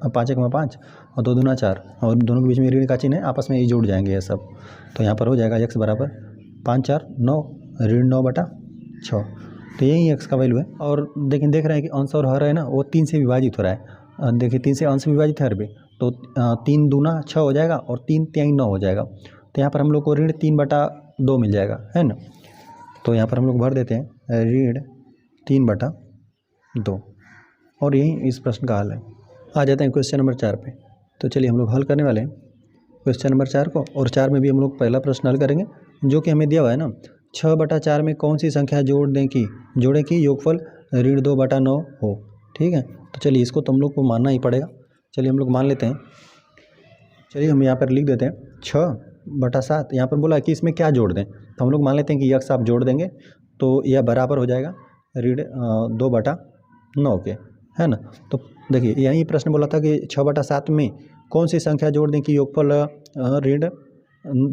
5 और 2 दूना 4 और दोनों के बीच में ऋण का चिन्ह है, आपस में ये जुड़ जाएंगे ये सब। तो यहाँ पर हो जाएगा यक्स बराबर 5 4 9 ऋण 9/6 तो यही x का वैल्यू है। और देखें देख रहे हैं कि अंश और हर है ना वो 3 से विभाजित हो रहा है। देखिए 3 से अंश विभाजित है हर भी, तो 3 दूना 6 हो जाएगा और 3 तिहाई 9 हो जाएगा। तो यहाँ पर हम लोग को ऋण 3/2 मिल जाएगा, है ना। तो यहाँ पर हम लोग भर देते हैं ऋण 3/2 और यही इस प्रश्न का हल है। आ जाते हैं क्वेश्चन नंबर 4 पे। तो चलिए हम लोग हल करने वाले हैं क्वेश्चन नंबर 4 को, और 4 में भी हम लोग पहला प्रश्न हल करेंगे जो कि हमें दिया हुआ है ना, 6/4 में कौन सी संख्या जोड़ने की योगफल ऋण 2/9 हो। ठीक है, तो चलिए इसको तो हम लोग को मानना ही पड़ेगा। चलिए हम लोग मान लेते हैं। चलिए हम यहाँ पर लिख देते हैं 6/7। यहाँ पर बोला है कि इसमें क्या जोड़ दें, तो हम लोग मान लेते हैं कि यक्स आप जोड़ देंगे तो यह बराबर हो जाएगा ऋण 2/9 के, है ना। तो देखिए यही प्रश्न बोला था कि 6/7 में कौन सी संख्या जोड़ दें कि योगफल ऋण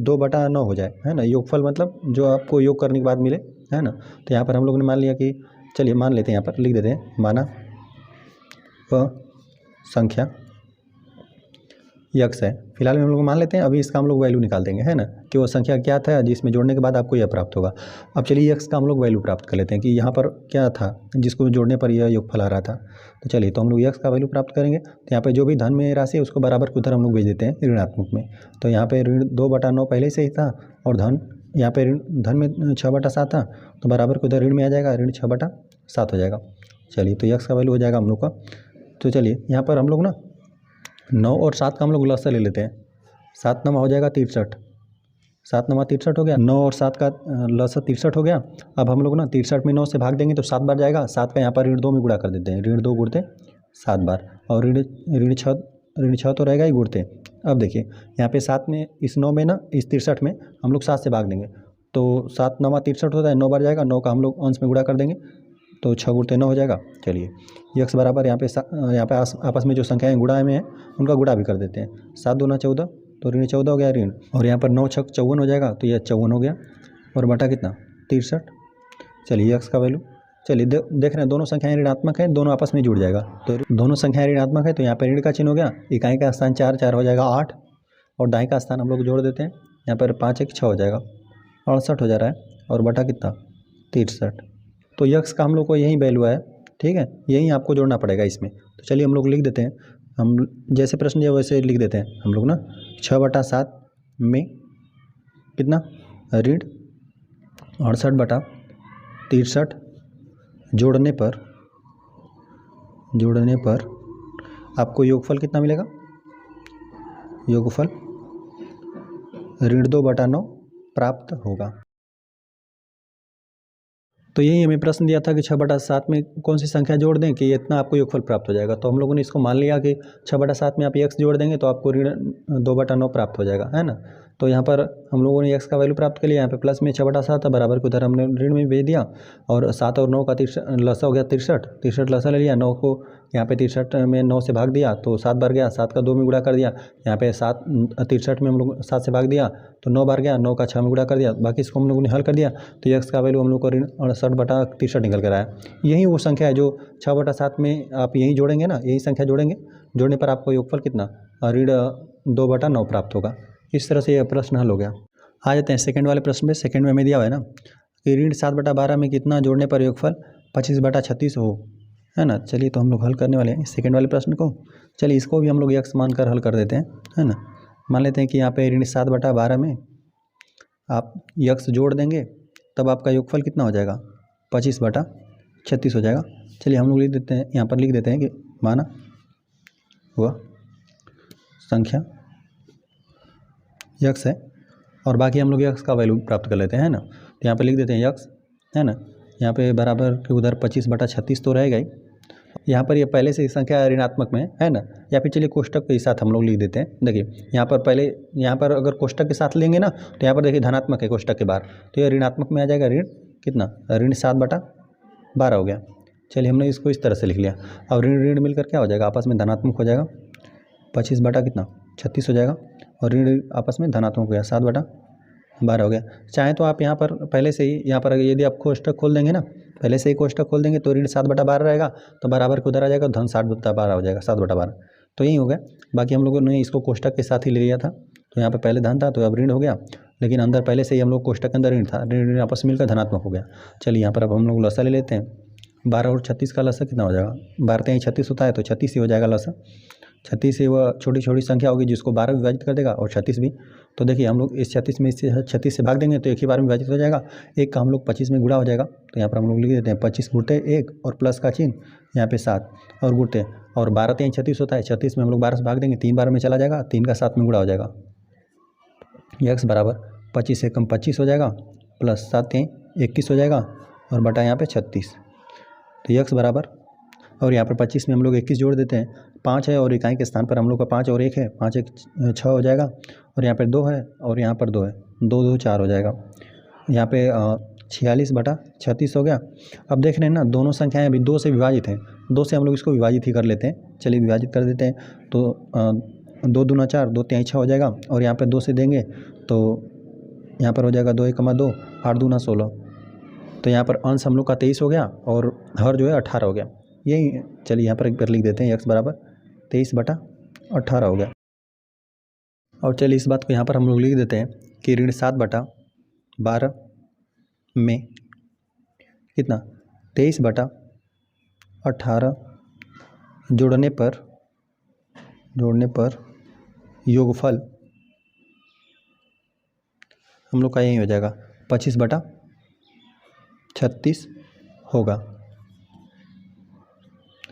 2/9 हो जाए, है ना। योगफल मतलब जो आपको योग करने के बाद मिले, है ना। तो यहाँ पर हम लोग ने मान लिया कि चलिए मान लेते हैं, यहाँ पर लिख देते हैं माना वह संख्या यक्स है। फिलहाल में हम लोग मान लेते हैं, अभी इसका हम लोग वैल्यू निकाल देंगे, है ना, कि वो संख्या क्या था जिसमें जोड़ने के बाद आपको यह प्राप्त होगा। अब चलिए यक्स का हम लोग वैल्यू प्राप्त कर लेते हैं कि यहाँ पर क्या था जिसको जोड़ने पर यह योगफल आ रहा था। तो चलिए तो हम लोग यक्स का वैल्यू प्राप्त करेंगे। तो यहाँ पे जो भी धन में राशि है उसको बराबर के उधर हम लोग भेज देते हैं ऋणात्मक में। तो यहाँ पे ऋण 2/9 पहले से ही था और धन यहाँ पे धन में 6/7 था, तो बराबर के उधर ऋण में आ जाएगा, ऋण 6/7 हो जाएगा। चलिए तो यक्स का वैल्यू हो जाएगा हम लोग का। तो चलिए यहाँ पर हम लोग ना 9 और 7 का हम लोग लसा ले लेते हैं। 7 9 हो जाएगा 63, 7 9 63 हो गया। 9 और 7 का लसा 63 हो गया। अब हम लोग ना 63 में 9 से भाग देंगे तो 7 बार जाएगा। 7 का यहाँ पर ऋण 2 में गुणा कर देते हैं, ऋण 2 गुणते 7 बार, और ऋण 6 तो रहेगा ही गुणते। अब देखिए यहाँ पे 7 में इस 9 में ना इस 63 में हम लोग 7 से भाग देंगे तो 7 9 63 होता है, 9 बार जाएगा। 9 का हम लोग अंश में गुणा कर देंगे तो 6 गुणते 9 हो जाएगा। चलिए यक्स बराबर यहाँ पे आपस में जो संख्याएं गुणा में है उनका गुणा भी कर देते हैं। 7 दूना 14 तो ऋण 14 हो गया ऋण, और यहाँ पर 9 6 54 हो जाएगा, तो यह 54 हो गया और बटा कितना 63। चलिए यक्स का वैल्यू, चलिए देख रहे हैं दोनों संख्याएं ऋणात्मक हैं, दोनों आपस में जुड़ जाएगा। तो दोनों संख्याएं ऋणात्मक है तो यहाँ पर ऋण का चिन्ह हो गया, इकाई का स्थान 4 4 हो जाएगा 8, और दाएँ का स्थान हम लोग जोड़ देते हैं। यहाँ पर 5 1 6 हो जाएगा 68 हो जा रहा है, और बटा कितना 63। तो यक्स का हम लोग को यही वैल्यू है, ठीक है, यही आपको जोड़ना पड़ेगा इसमें। तो चलिए हम लोग लिख देते हैं, हम जैसे प्रश्न दिया वैसे लिख देते हैं हम लोग ना। 6/7 में कितना ऋण 68/63 जोड़ने पर आपको योगफल कितना मिलेगा, योगफल ऋण 2/9 प्राप्त होगा। तो यही हमें प्रश्न दिया था कि 6/7 में कौन सी संख्या जोड़ दें कि इतना आपको योगफल प्राप्त हो जाएगा। तो हम लोगों ने इसको मान लिया कि 6/7 में आप x जोड़ देंगे तो आपको ऋण 2/9 प्राप्त हो जाएगा, है ना। तो यहाँ पर हम लोगों ने x का वैल्यू प्राप्त कर लिया। यहाँ पे प्लस में 6/7 था, बराबर को उधर हमने ऋण में भेज दिया, और 7 और 9 का लसा हो गया 63 लसा ले लिया। 9 को यहाँ पे 63 में 9 से भाग दिया तो 7 बार गया, 7 का 2 में गुणा कर दिया। यहाँ पे 63 में हम लोग 7 से भाग दिया तो 9 बार गया, 9 का 6 में गुणा कर दिया। बाकी इसको हम लोगों ने हल कर दिया तो यक्स का वैल्यू हम लोग को ऋण 68/63 निकल कर आया। यही वो संख्या है जो 6/7 में आप यही जोड़ेंगे ना, यही संख्या जोड़ेंगे, जोड़ने पर आपको योगफल कितना ऋण 2/9 प्राप्त होगा। इस तरह से यह प्रश्न हल हो गया। आ जाते हैं सेकंड वाले प्रश्न में। सेकंड में हमें दिया हुआ है ना कि ऋण 7/12 में कितना जोड़ने पर योगफल 25/36 हो, है ना। चलिए तो हम लोग हल करने वाले हैं सेकंड वाले प्रश्न को। चलिए इसको भी हम लोग यक्स मानकर हल कर देते हैं, है ना। मान लेते हैं कि यहाँ पे ऋण 7/12 में आप यक्स जोड़ देंगे तब आपका योगफल कितना हो जाएगा 25/36 हो जाएगा। चलिए हम लोग लिख देते हैं, यहाँ पर लिख देते हैं कि माना वह संख्या यक्स है, और बाकी हम लोग यक्स का वैल्यू प्राप्त कर लेते हैं, है ना। तो यहाँ पे लिख देते हैं यक्स, है ना। यहाँ पे बराबर के उधर 25/36 तो रहेगा ही। यहाँ पर ये पहले से ही संख्या ऋणात्मक में है ना, या फिर चलिए कोष्टक के साथ हम लोग लिख देते हैं। देखिए यहाँ पर अगर कोष्टक के साथ लेंगे ना तो यहाँ पर देखिए धनात्मक है कोष्टक के बाहर, तो ये ऋणात्मक में आ जाएगा ऋण कितना ऋण 7/12 हो गया। चलिए हमने इसको इस तरह से लिख लिया। अब ऋण ऋण मिलकर क्या हो जाएगा आपस में धनात्मक हो जाएगा, 25/36 हो जाएगा, और ऋण आपस में धनात्मक हो गया 7/12 हो गया। चाहे तो आप यहाँ पर पहले से ही यहाँ पर यदि आप कोष्टक खोल देंगे ना, पहले से ही कोष्टक खोल देंगे तो ऋण 7/12 रहेगा, तो बराबर को उधर आ जाएगा, धन 7/12 हो जाएगा 7/12। तो यही हो गया। बाकी हम लोगों ने इसको कोष्टक के साथ ही ले लिया था, तो यहाँ पे पहले धन था तो अब ऋण हो गया, लेकिन अंदर पहले से ही हम लोग कोष्टक के अंदर ऋण था, ऋण आपस में मिलकर धनात्मक हो गया। चलिए यहाँ पर अब हम लोग लसा ले लेते हैं। 12 और 36 का लसा कितना हो जाएगा? 12 3 36 होता है, तो 36 ही हो जाएगा लसा। 36 से वह छोटी छोटी संख्या होगी जिसको 12 विभाजित कर देगा, और 36 भी। तो देखिए हम लोग इस 36 में इससे 36 से भाग देंगे तो एक ही बार में विभाजित हो जाएगा। एक का हम लोग 25 में गुणा हो जाएगा, तो यहाँ पर हम लोग लिख देते हैं 25 गुटे 1 और प्लस का चिन्ह यहाँ पे 7 और गुटे, और 12 3 36 होता है, 36 में हम लोग 12 से भाग देंगे, 3 बार में चला जाएगा, 3 का 7 में गुणा हो जाएगा। x बराबर 25 से कम 25 हो जाएगा, प्लस 7 3 21 हो जाएगा, और बटा यहाँ पे 36। तो x बराबर, और यहाँ पर 25 में हम लोग 21 जोड़ देते हैं, 5 है और इकाई के स्थान पर हम लोग का 5 और 1 है, 5 1 6 हो जाएगा, और यहाँ पर 2 है और यहाँ पर 2 है, 2 2 4 हो जाएगा। यहाँ पे 46 बटा 36 हो गया। अब देख रहे हैं ना, दोनों संख्याएं अभी 2 से विभाजित हैं, 2 से हम लोग इसको विभाजित ही कर लेते हैं। चलिए विभाजित कर देते हैं, तो 2 दूना 4, 2 3 6 हो जाएगा, और यहाँ पे 2 से देंगे तो यहाँ पर हो जाएगा 2 1 2, 8 दूना 16। तो यहाँ पर अंश हम लोग का 23 हो गया, और हर जो है 18 हो गया। यही चलिए यहाँ पर एक बार लिख देते हैं, x बराबर 23 बटा 18 हो गया। और चलिए इस बात को यहाँ पर हम लोग लिख देते हैं कि ऋण 7 बटा 12 में कितना 23 बटा 18 जोड़ने पर योगफल हम लोग का यही हो जाएगा 25 बटा 36 होगा,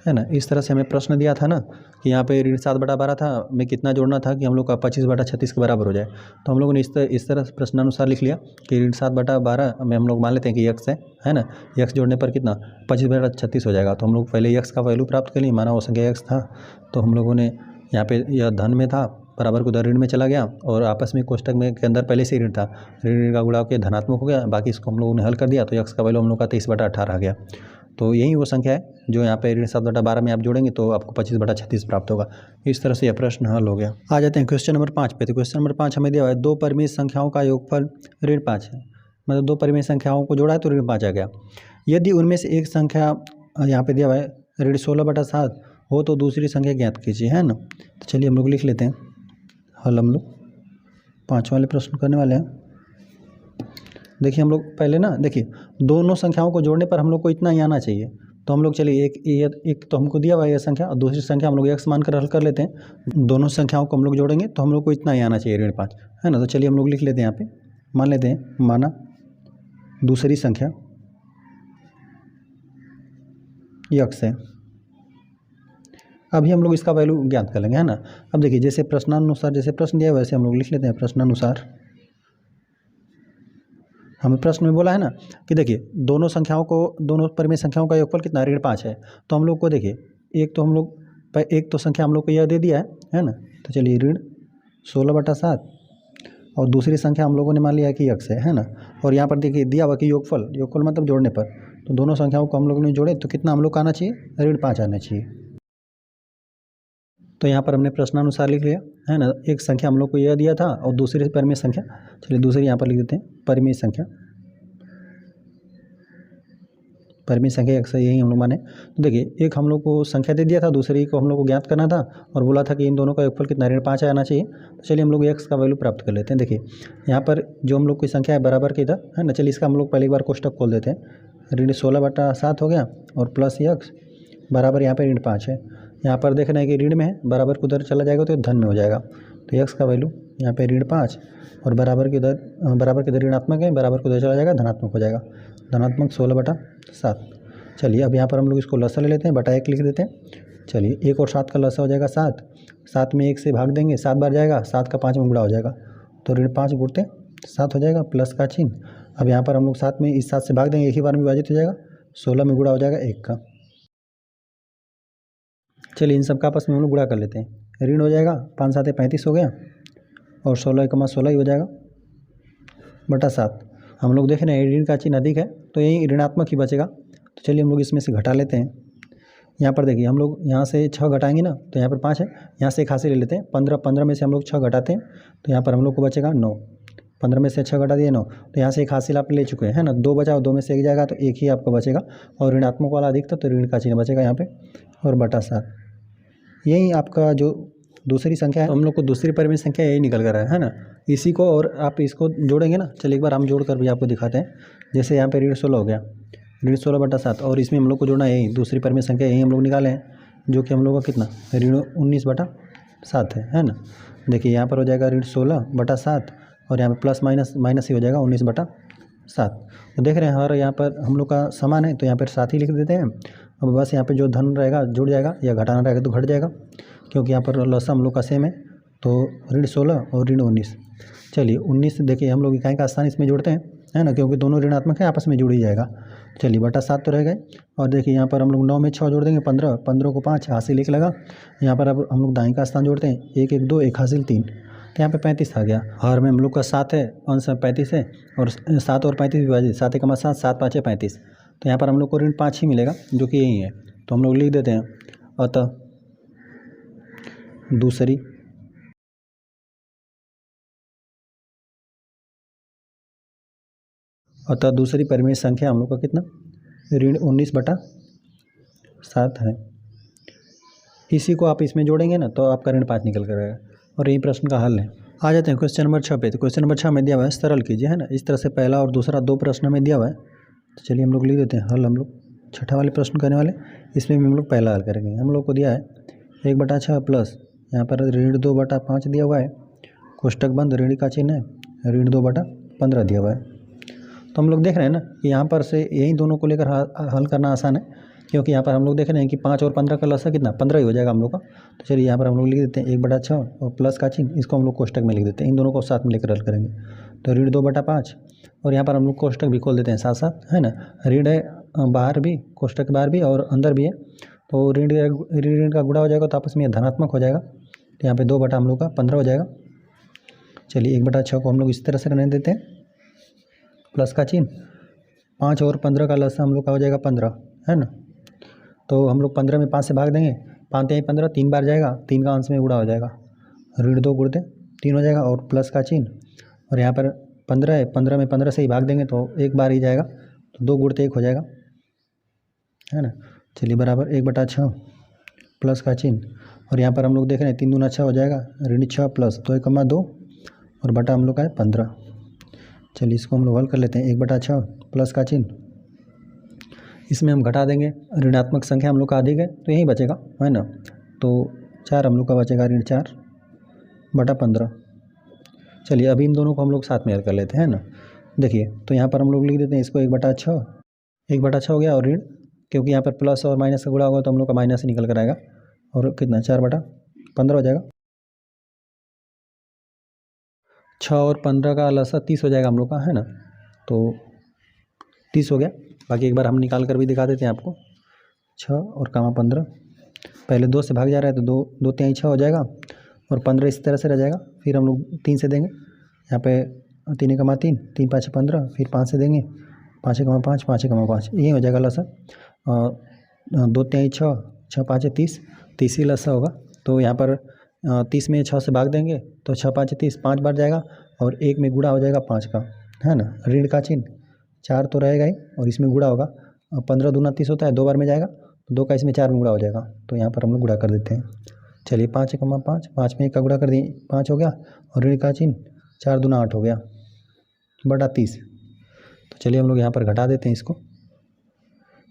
है ना। इस तरह से हमें प्रश्न दिया था ना कि यहाँ पे ऋण 7 बटा 12 था, में कितना जोड़ना था कि हम लोग का 25 बटा 36 के बराबर हो जाए। तो हम लोगों ने इस तरह से प्रश्नानुसार लिख लिया कि ऋण 7 बटा 12 में हम लोग मान लेते हैं कि x है ना, x जोड़ने पर कितना 25 बटा 36 हो जाएगा। तो हम लोग पहले x का वैल्यू प्राप्त कर लिए, माना वो संख्या x था, तो हम लोगों ने यहाँ पे यह धन में था, बराबर को उधर ऋण में चला गया, और आपस में कोष्टक में के अंदर पहले से ही ऋण था, ऋण का गुणा के धनात्मक हो गया। बाकी इसको हम लोगों ने हल कर दिया, तो x का वैल्यू हम लोग का 23 बटा 18 आ गया। तो यही वो संख्या है जो यहाँ पे ऋण 7 बटा 12 में आप जोड़ेंगे तो आपको 25 बटा 36 प्राप्त होगा। इस तरह से यह प्रश्न हल हो गया। आ जाते हैं क्वेश्चन नंबर 5 पे। तो क्वेश्चन नंबर 5 हमें दिया हुआ है, 2 परिमेय संख्याओं का योगफल ऋण 5 है। मतलब 2 परिमेय संख्याओं को जोड़ा है तो ऋण 5 आ गया। यदि उनमें से एक संख्या यहाँ पे दिया हुआ है ऋण 16 बटा 7 हो तो दूसरी संख्या ज्ञात कीजिए, है ना। तो चलिए हम लोग लिख लेते हैं हल। हम लोग 5 वाले प्रश्न करने वाले हैं। देखिए हम लोग पहले ना, देखिए दोनों संख्याओं को जोड़ने पर हम लोग को इतना ही आना चाहिए। तो हम लोग चलिए एक तो हमको दिया हुआ है यह संख्या, और दूसरी संख्या हम लोग x मानकर हल कर लेते हैं। दोनों संख्याओं को हम लोग जोड़ेंगे तो हम लोग को इतना ही आना चाहिए ऋण 5, है ना। तो चलिए हम लोग लिख लेते हैं यहाँ पे, मान लेते हैं, माना दूसरी संख्या x है। अभी हम लोग इसका वैल्यू ज्ञात कर लेंगे, है ना। अब देखिए जैसे प्रश्नानुसार, जैसे प्रश्न दिया वैसे हम लोग लिख लेते हैं। प्रश्नानुसार हमें प्रश्न में बोला है ना कि देखिए दोनों परिमेय संख्याओं का योगफल कितना ऋण 5 है। तो हम लोग को देखिए एक तो संख्या हम लोग को यह दे दिया है ना। तो चलिए ऋण 16 बटा 7, और दूसरी संख्या हम लोगों ने मान लिया कि x है ना। और यहाँ पर देखिए दिया हुआ कि योगफल मतलब जोड़ने पर, तो दोनों संख्याओं को हम लोगों ने जोड़े तो कितना हम लोग का आना चाहिए, ऋण 5 आना चाहिए। तो यहाँ पर हमने प्रश्नानुसार लिख लिया, है ना। एक संख्या हम लोग को यह दिया था और दूसरी परिमेय संख्या, चलिए दूसरी यहाँ पर लिख देते हैं परिमेय संख्या x है, यही हम लोग माने। तो देखिए एक हम लोग को संख्या दे दिया था, दूसरी को हम लोग को ज्ञात करना था, और बोला था कि इन दोनों का योगफल कितना ऋण 5 आना चाहिए। तो चलिए हम लोग x का वैल्यू प्राप्त कर लेते हैं। देखिए यहाँ पर जो हम लोग की संख्या है बराबर की इधर, है ना। चलिए इसका हम लोग पहले एक बार कोष्टक खोल देते हैं। ऋण 16 बटा 7 हो गया, और प्लस x बराबर यहाँ पर ऋण 5 है। यहाँ पर देख रहे हैं कि ऋण में है, बराबर को उधर चला जाएगा तो धन में हो जाएगा। तो x का वैल्यू यहाँ पे ऋण 5, और बराबर के इधर ऋणात्मक है, बराबर को उधर चला जाएगा, धनात्मक हो जाएगा, धनात्मक 16 बटा 7। चलिए अब यहाँ पर हम लोग इसको लसा ले लेते हैं, बटा 1 लिख देते हैं। चलिए 1 और 7 का लसा हो जाएगा 7, 7 में 1 से भाग देंगे, 7 बार जाएगा, 7 का 5 में गुणा हो जाएगा, तो ऋण 5 गुणते 7 हो जाएगा, प्लस का चिन्ह। अब यहाँ पर हम लोग 7 में इस 7 से भाग देंगे, एक ही बार में विभाजित हो जाएगा, 16 में गुणा हो जाएगा 1 का। चलिए इन सब का आपस में हम लोग गुणा कर लेते हैं। ऋण हो जाएगा 5 7 35 हो गया, और 16 1 16 ही हो जाएगा, बटा 7। हम लोग देख रहे हैं ऋण का चिन्ह अधिक है तो यही ऋणात्मक ही बचेगा। तो चलिए हम लोग इसमें से घटा लेते हैं। यहाँ पर देखिए हम लोग यहाँ से 6 घटाएंगे ना, तो यहाँ पर 5 है, यहाँ से एक हासिल ले लेते हैं 15 में से हम लोग 6 घटाते हैं, तो यहाँ पर हम लोग को बचेगा 9। 15 में से 6 घटा दिए 9, तो यहाँ से एक हासिल आप ले चुके हैं, है ना। 2 बचा और 2 में से 1 जाएगा तो 1 ही आपको बचेगा, और ऋणात्मक वाला अधिक था तो ऋण का चिन्ह बचेगा यहाँ पे, और बटा 7। यही आपका जो दूसरी संख्या है, तो हम लोग को दूसरी परिमेय संख्या यही निकल कर है ना। इसी को और आप इसको जोड़ेंगे ना, चलिए एक बार हम जोड़ कर भी आपको दिखाते हैं। जैसे यहाँ पे ऋण 16 हो गया, ऋण 16/7, और इसमें हम लोग को जोड़ना यही दूसरी परिमेय संख्या यही हम लोग निकाले हैं, जो कि हम लोग का कितना ऋण 19/7 है ना। देखिए यहाँ पर हो जाएगा ऋण 16/7 और यहाँ पर प्लस माइनस माइनस ही हो जाएगा 19/7। तो देख रहे हैं हर यहाँ पर हम लोग का समान है, तो यहाँ पर 7 ही लिख देते हैं। अब बस यहाँ पे जो धन रहेगा जुड़ जाएगा, या घटाना रहेगा तो घट जाएगा, क्योंकि यहाँ पर लसा हम लोग का सेम है। तो ऋण 16 और ऋण 19, चलिए 19 देखिए हम लोग इकाई का स्थान इसमें जोड़ते हैं, है ना, क्योंकि दोनों ऋणात्मक है, आपस में जुड़ ही जाएगा। चलिए बटा 7 तो रह गए, और देखिए यहाँ पर हम लोग 9 में 6 जोड़ देंगे 15, 15 को 5 हासिल 1 लगा। यहाँ पर अब हम लोग दाएं का स्थान जोड़ते हैं, 1 1 2 1 हासिल 3, तो यहाँ पे 35 आ गया। हर में हम लोग का 7 है, अंश 35 है, और 7 और 35 विभाजित 7 × 7 7 5 35, तो यहाँ पर हम लोग को ऋण 5 ही मिलेगा, जो कि यही है। तो हम लोग लिख देते हैं अतः दूसरी परिमेय संख्या हम लोग का कितना ऋण 19/7 है। इसी को आप इसमें जोड़ेंगे ना, तो आपका ऋण 5 निकल कर आएगा, और यही प्रश्न का हल है। आ जाते हैं क्वेश्चन नंबर 6 पे। तो क्वेश्चन नंबर 6 में दिया हुआ है सरल कीजिए, है ना। इस तरह से पहला और दूसरा 2 प्रश्न में दिया हुआ है। तो चलिए हम लोग लिख देते हैं हल। हम लोग छठा वाले प्रश्न करने वाले, इसमें भी हम लोग पहला हल करेंगे। हम लोग को दिया है 1/6 प्लस यहाँ पर ऋण 2/5 दिया हुआ है, कोष्टक बंद, ऋण का चिन्ह है, ऋण 2/15 दिया हुआ है। तो हम लोग देख रहे हैं ना कि यहाँ पर से यही दोनों को लेकर हल करना आसान है, क्योंकि यहाँ पर हम लोग देख रहे हैं कि 5 और 15 का लसा कितना 15 ही हो जाएगा हम लोग का। तो चलिए यहाँ पर हम लोग लिख देते हैं 1/6 और प्लस का चिन्ह, इसको हम लोग कोष्टक में लिख देते हैं। इन दोनों को साथ में लेकर हल करेंगे, तो ऋण 2/5, और यहाँ पर हम लोग कोष्टक भी खोल देते हैं साथ साथ, है ना। ऋण है बाहर भी, कोष्टक के बाहर भी और अंदर भी है, तो ऋण का गुणा हो जाएगा, तो आपस में धनात्मक हो जाएगा। तो यहाँ पे 2 हम लोग का 15 हो जाएगा। चलिए 1/6 को हम लोग इस तरह से रहने देते हैं, प्लस का चिन्ह, 5 और 15 का लसा हम लोग का हो जाएगा 15, है ना। तो हम लोग 15 में 5 से भाग देंगे, 5 या 15 3 बार जाएगा, 3 का अंश में गुणा हो जाएगा, ऋण 2 गुणते 3 हो जाएगा, और प्लस का चिन्ह, और यहाँ पर 15 है, 15 में 15 से ही भाग देंगे तो एक बार ही जाएगा, तो 2 गुणते 1 हो जाएगा, है ना। चलिए बराबर 1/6 प्लस का चिन्ह, और यहाँ पर हम लोग देख रहे हैं 3 दूना 6 हो जाएगा, ऋण 6 प्लस 2 × 2 और बटा हम लोग का है 15। चलिए इसको हम लोग हल कर लेते हैं। 1/6 प्लस का चिन्ह, इसमें हम घटा देंगे, ऋणात्मक संख्या हम लोग का अधिक है तो यही बचेगा, है ना। तो 4 हम लोग का बचेगा, ऋण 4/15। चलिए अभी इन दोनों को हम लोग साथ में हल कर लेते हैं, है ना। देखिए तो यहाँ पर हम लोग लिख देते हैं इसको 1/6 हो गया, और ऋण, क्योंकि यहाँ पर प्लस और माइनस का गुणा होगा तो हम लोग का माइनस ही निकल कर आएगा, और कितना 4/15 हो जाएगा। 6 और 15 का लसा 30 हो जाएगा हम लोग का, है ना। तो 30 हो गया। बाकी एक बार हम निकाल कर भी दिखा देते हैं आपको। 6 और 15, पहले 2 से भाग जा रहा है तो 2 3 6 हो जाएगा, और 15 इस तरह से रह जाएगा। फिर हम लोग 3 से देंगे, यहाँ पे 3 × 3, 3 × 5 = 15, फिर 5 से देंगे, 5 × 5, 5 × 5, यही हो जाएगा लसा। 2 3 6, 6 5 30, 30 ही लसा होगा। तो यहाँ पर 30 में 6 से भाग देंगे तो 6 5 30, 5 बार जाएगा, और 1 में गुणा हो जाएगा 5 का, है ना। ऋण का चिन्ह 4 तो रहेगा ही, और इसमें गुणा होगा, 15 दूना 30 होता है, 2 बार में जाएगा, तो 2 का इसमें 4 में गुणा हो जाएगा, तो यहाँ पर हम लोग गुणा कर देते हैं। चलिए 5 × 5, 5 में 1 का गुणा कर दिए, 5 हो गया, और ऋण का चिन्ह 4 दूना 8 हो गया, बटा 30। तो चलिए हम लोग यहाँ पर घटा देते हैं इसको।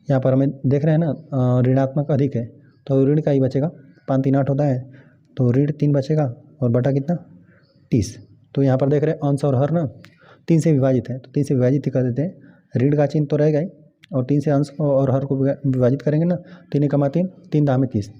यहाँ पर हमें देख रहे हैं ना ऋणात्मक अधिक है, तो ऋण का ही बचेगा, 5 3 8 होता है, तो ऋण 3 बचेगा, और बटा कितना 30। तो यहाँ पर देख रहे हैं अंश और हर ना 3 से विभाजित है, तो 3 से विभाजित ही कर देते हैं। ऋण का चिन्ह तो रहेगा ही, और 3 से अंश और हर को विभाजित करेंगे ना, 3 × 3, 3 दाम में 30,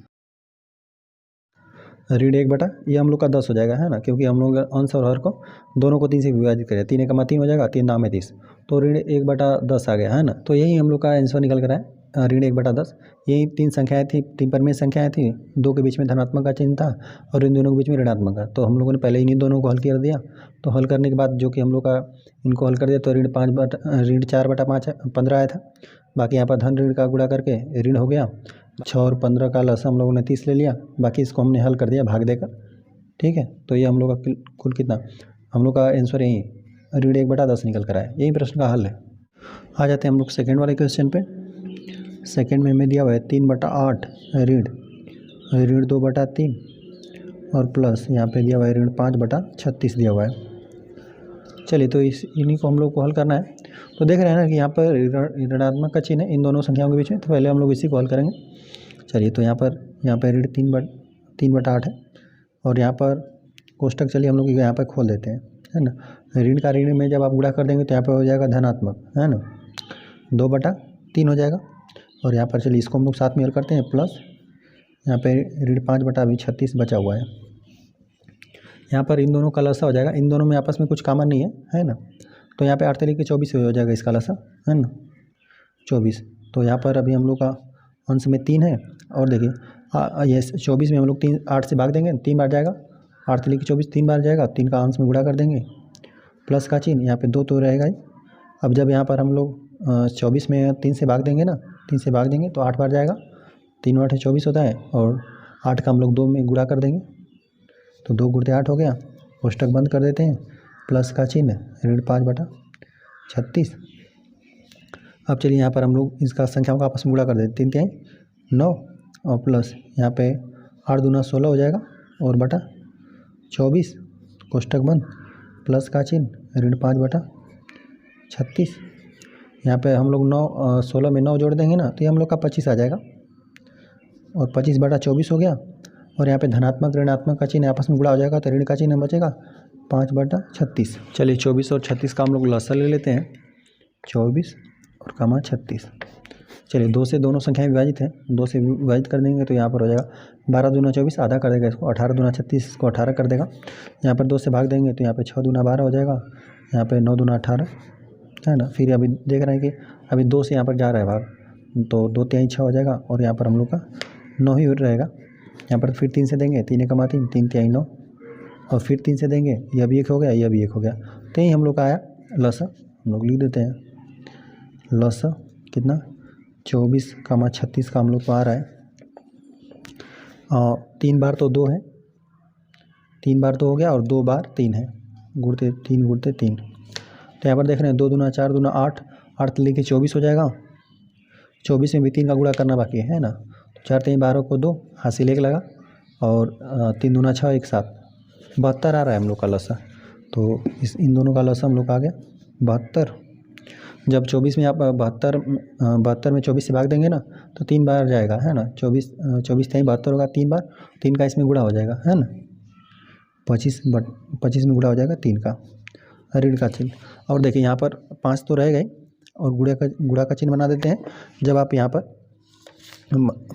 ऋण 1 ये हम लोग का 10 हो जाएगा, है ना, क्योंकि हम लोग अंश और हर को दोनों को 3 से विभाजित करें, 3 × 3 हो जाएगा, 3 दाम में 30, तो ऋण 1/10 आ गया, है ना। तो यही हम लोग का आंसर निकल कर आया, ऋण 1/10। यही 3 संख्याएं थी, 3 परिमेय संख्याएं थी, 2 के बीच में धनात्मक का चिन्ह था, और इन दोनों के बीच में ऋणात्मक का। तो हम लोगों ने पहले इन्हीं दोनों को हल कर दिया। तो हल करने के बाद जो कि हम लोग का इनको हल कर दिया, तो ऋण 4/5 15 आया था। बाकी यहाँ पर धन ऋण का गुणा करके ऋण हो गया। 6 और 15 का लसा हम लोगों ने 30 ले लिया, बाकी इसको हमने हल कर दिया भाग देकर, ठीक है। तो ये हम लोग का कुल कितना, हम लोग का आंसर यही ऋण 1/10 निकल कर आया। यही प्रश्न का हल है। आ जाते हैं हम लोग सेकेंड वाले क्वेश्चन पे। सेकेंड में हमें दिया हुआ है 3/8 ऋण ऋण 2/3 और प्लस यहाँ पे दिया हुआ है ऋण 5/36 दिया हुआ है। चलिए तो इन्हीं को हम लोग को हल करना है। तो देख रहे हैं ना कि यहाँ पर ऋणात्मक का चिन्ह है इन दोनों संख्याओं के बीच में, तो पहले हम लोग इसी को हल करेंगे। चलिए तो यहाँ पर ऋण 3/8 है और यहाँ पर कोष्टक चलिए हम लोग यहाँ पर खोल देते हैं, है ना। ऋण का ऋण में जब आप गुणा कर देंगे तो यहाँ पर हो जाएगा धनात्मक, है ना, 2/3 हो जाएगा। और यहाँ पर चलिए इसको हम लोग साथ में हल करते हैं, प्लस यहाँ पे ऋण 5/36 बचा हुआ है। यहाँ पर इन दोनों का लसा हो जाएगा, इन दोनों में आपस में कुछ कॉमन नहीं है ना। तो यहाँ पे 8 तरीके 24 हो जाएगा इसका लसा, है ना, 24। तो यहाँ पर अभी हम लोग का अंश में 3 है और देखिए ये 24 में हम लोग 8 से भाग देंगे, 3 बार जाएगा, 8 तरीके 24 3 बार जाएगा, 3 का अंश में गुणा कर देंगे, प्लस का चिन्ह, यहाँ पे 2 तो रहेगा ही। अब जब यहाँ पर हम लोग 24 में 3 से भाग देंगे ना, 3 से भाग देंगे तो 8 बार जाएगा, 3 8 24 होता है और 8 का हम लोग 2 में गुणा कर देंगे तो 2 गुणते 8 हो गया। कोष्टक बंद कर देते हैं, प्लस का चिन्ह, ऋण 5/36। अब चलिए यहाँ पर हम लोग इसका संख्याओं का आपस में गुणा कर देते हैं, 3 3 9 और प्लस यहाँ पे 8 दूना 16 हो जाएगा और बटा 24, कोष्टक बंद, प्लस का चिन्ह, ऋण 5/36। यहाँ पे हम लोग 16 में 9 जोड़ देंगे ना तो ये हम लोग का 25 आ जाएगा और 25/24 हो गया। और यहाँ पे धनात्मक ऋणात्मक का चिन्ह आपस में गुणा हो जाएगा तो ऋण का चिन्ह बचेगा 5/36। चलिए 24 और 36 का हम लोग लसा ले लेते हैं, 24 और 36। चलिए 2 से दोनों संख्याएं विभाजित हैं, 2 से विभाजित कर देंगे तो यहाँ पर हो जाएगा 12 दूना 24, आधा कर देगा इसको, 18 दूना 36, इसको 18 कर देगा। यहाँ पर 2 से भाग देंगे तो यहाँ पे 6 दूना 12 हो जाएगा, यहाँ पे 9 दूना 18, है ना। फिर अभी देख रहे हैं कि अभी 2 से यहाँ पर जा रहा है भाग, तो 2 3 6 हो जाएगा और यहाँ पर हम लोग का 9 ही रहेगा। यहाँ पर फिर 3 से देंगे, 3 1 3, 3 3 9 और फिर 3 से देंगे, यह भी 1 हो गया, यह भी 1 हो गया। तो यही हम लोग का आया लसा, हम लोग लिख देते हैं लसा कितना 24, 36 का हम लोग को आ रहा है। 3 बार तो 2 है, 3 बार तो हो गया और 2 बार 3 है, गुणते 3 गुणते 3। तो यहाँ पर देख रहे हैं 2 दूना 4 दूना 8, 8 लेके 24 हो जाएगा, 24 में भी 3 का गुणा करना बाकी है ना। 4 3 12 को 2, हासिल 1 लगा और 3 दूना 6 1 7, 72 आ रहा है हम लोग का लसा। तो इन दोनों का लसा हम लोग का आ गया 72। जब 24 में आप 72 में 24 से भाग देंगे ना तो 3 बार जाएगा, है ना, 24 3 72 होगा, 3 बार, 3 का इसमें गुणा हो जाएगा, है ना, 25 में गुणा हो जाएगा 3 का, ऋण का चिन्ह। और देखिए यहाँ पर 5 तो रह गए और गुणा का चिन्ह बना देते हैं। जब आप यहाँ पर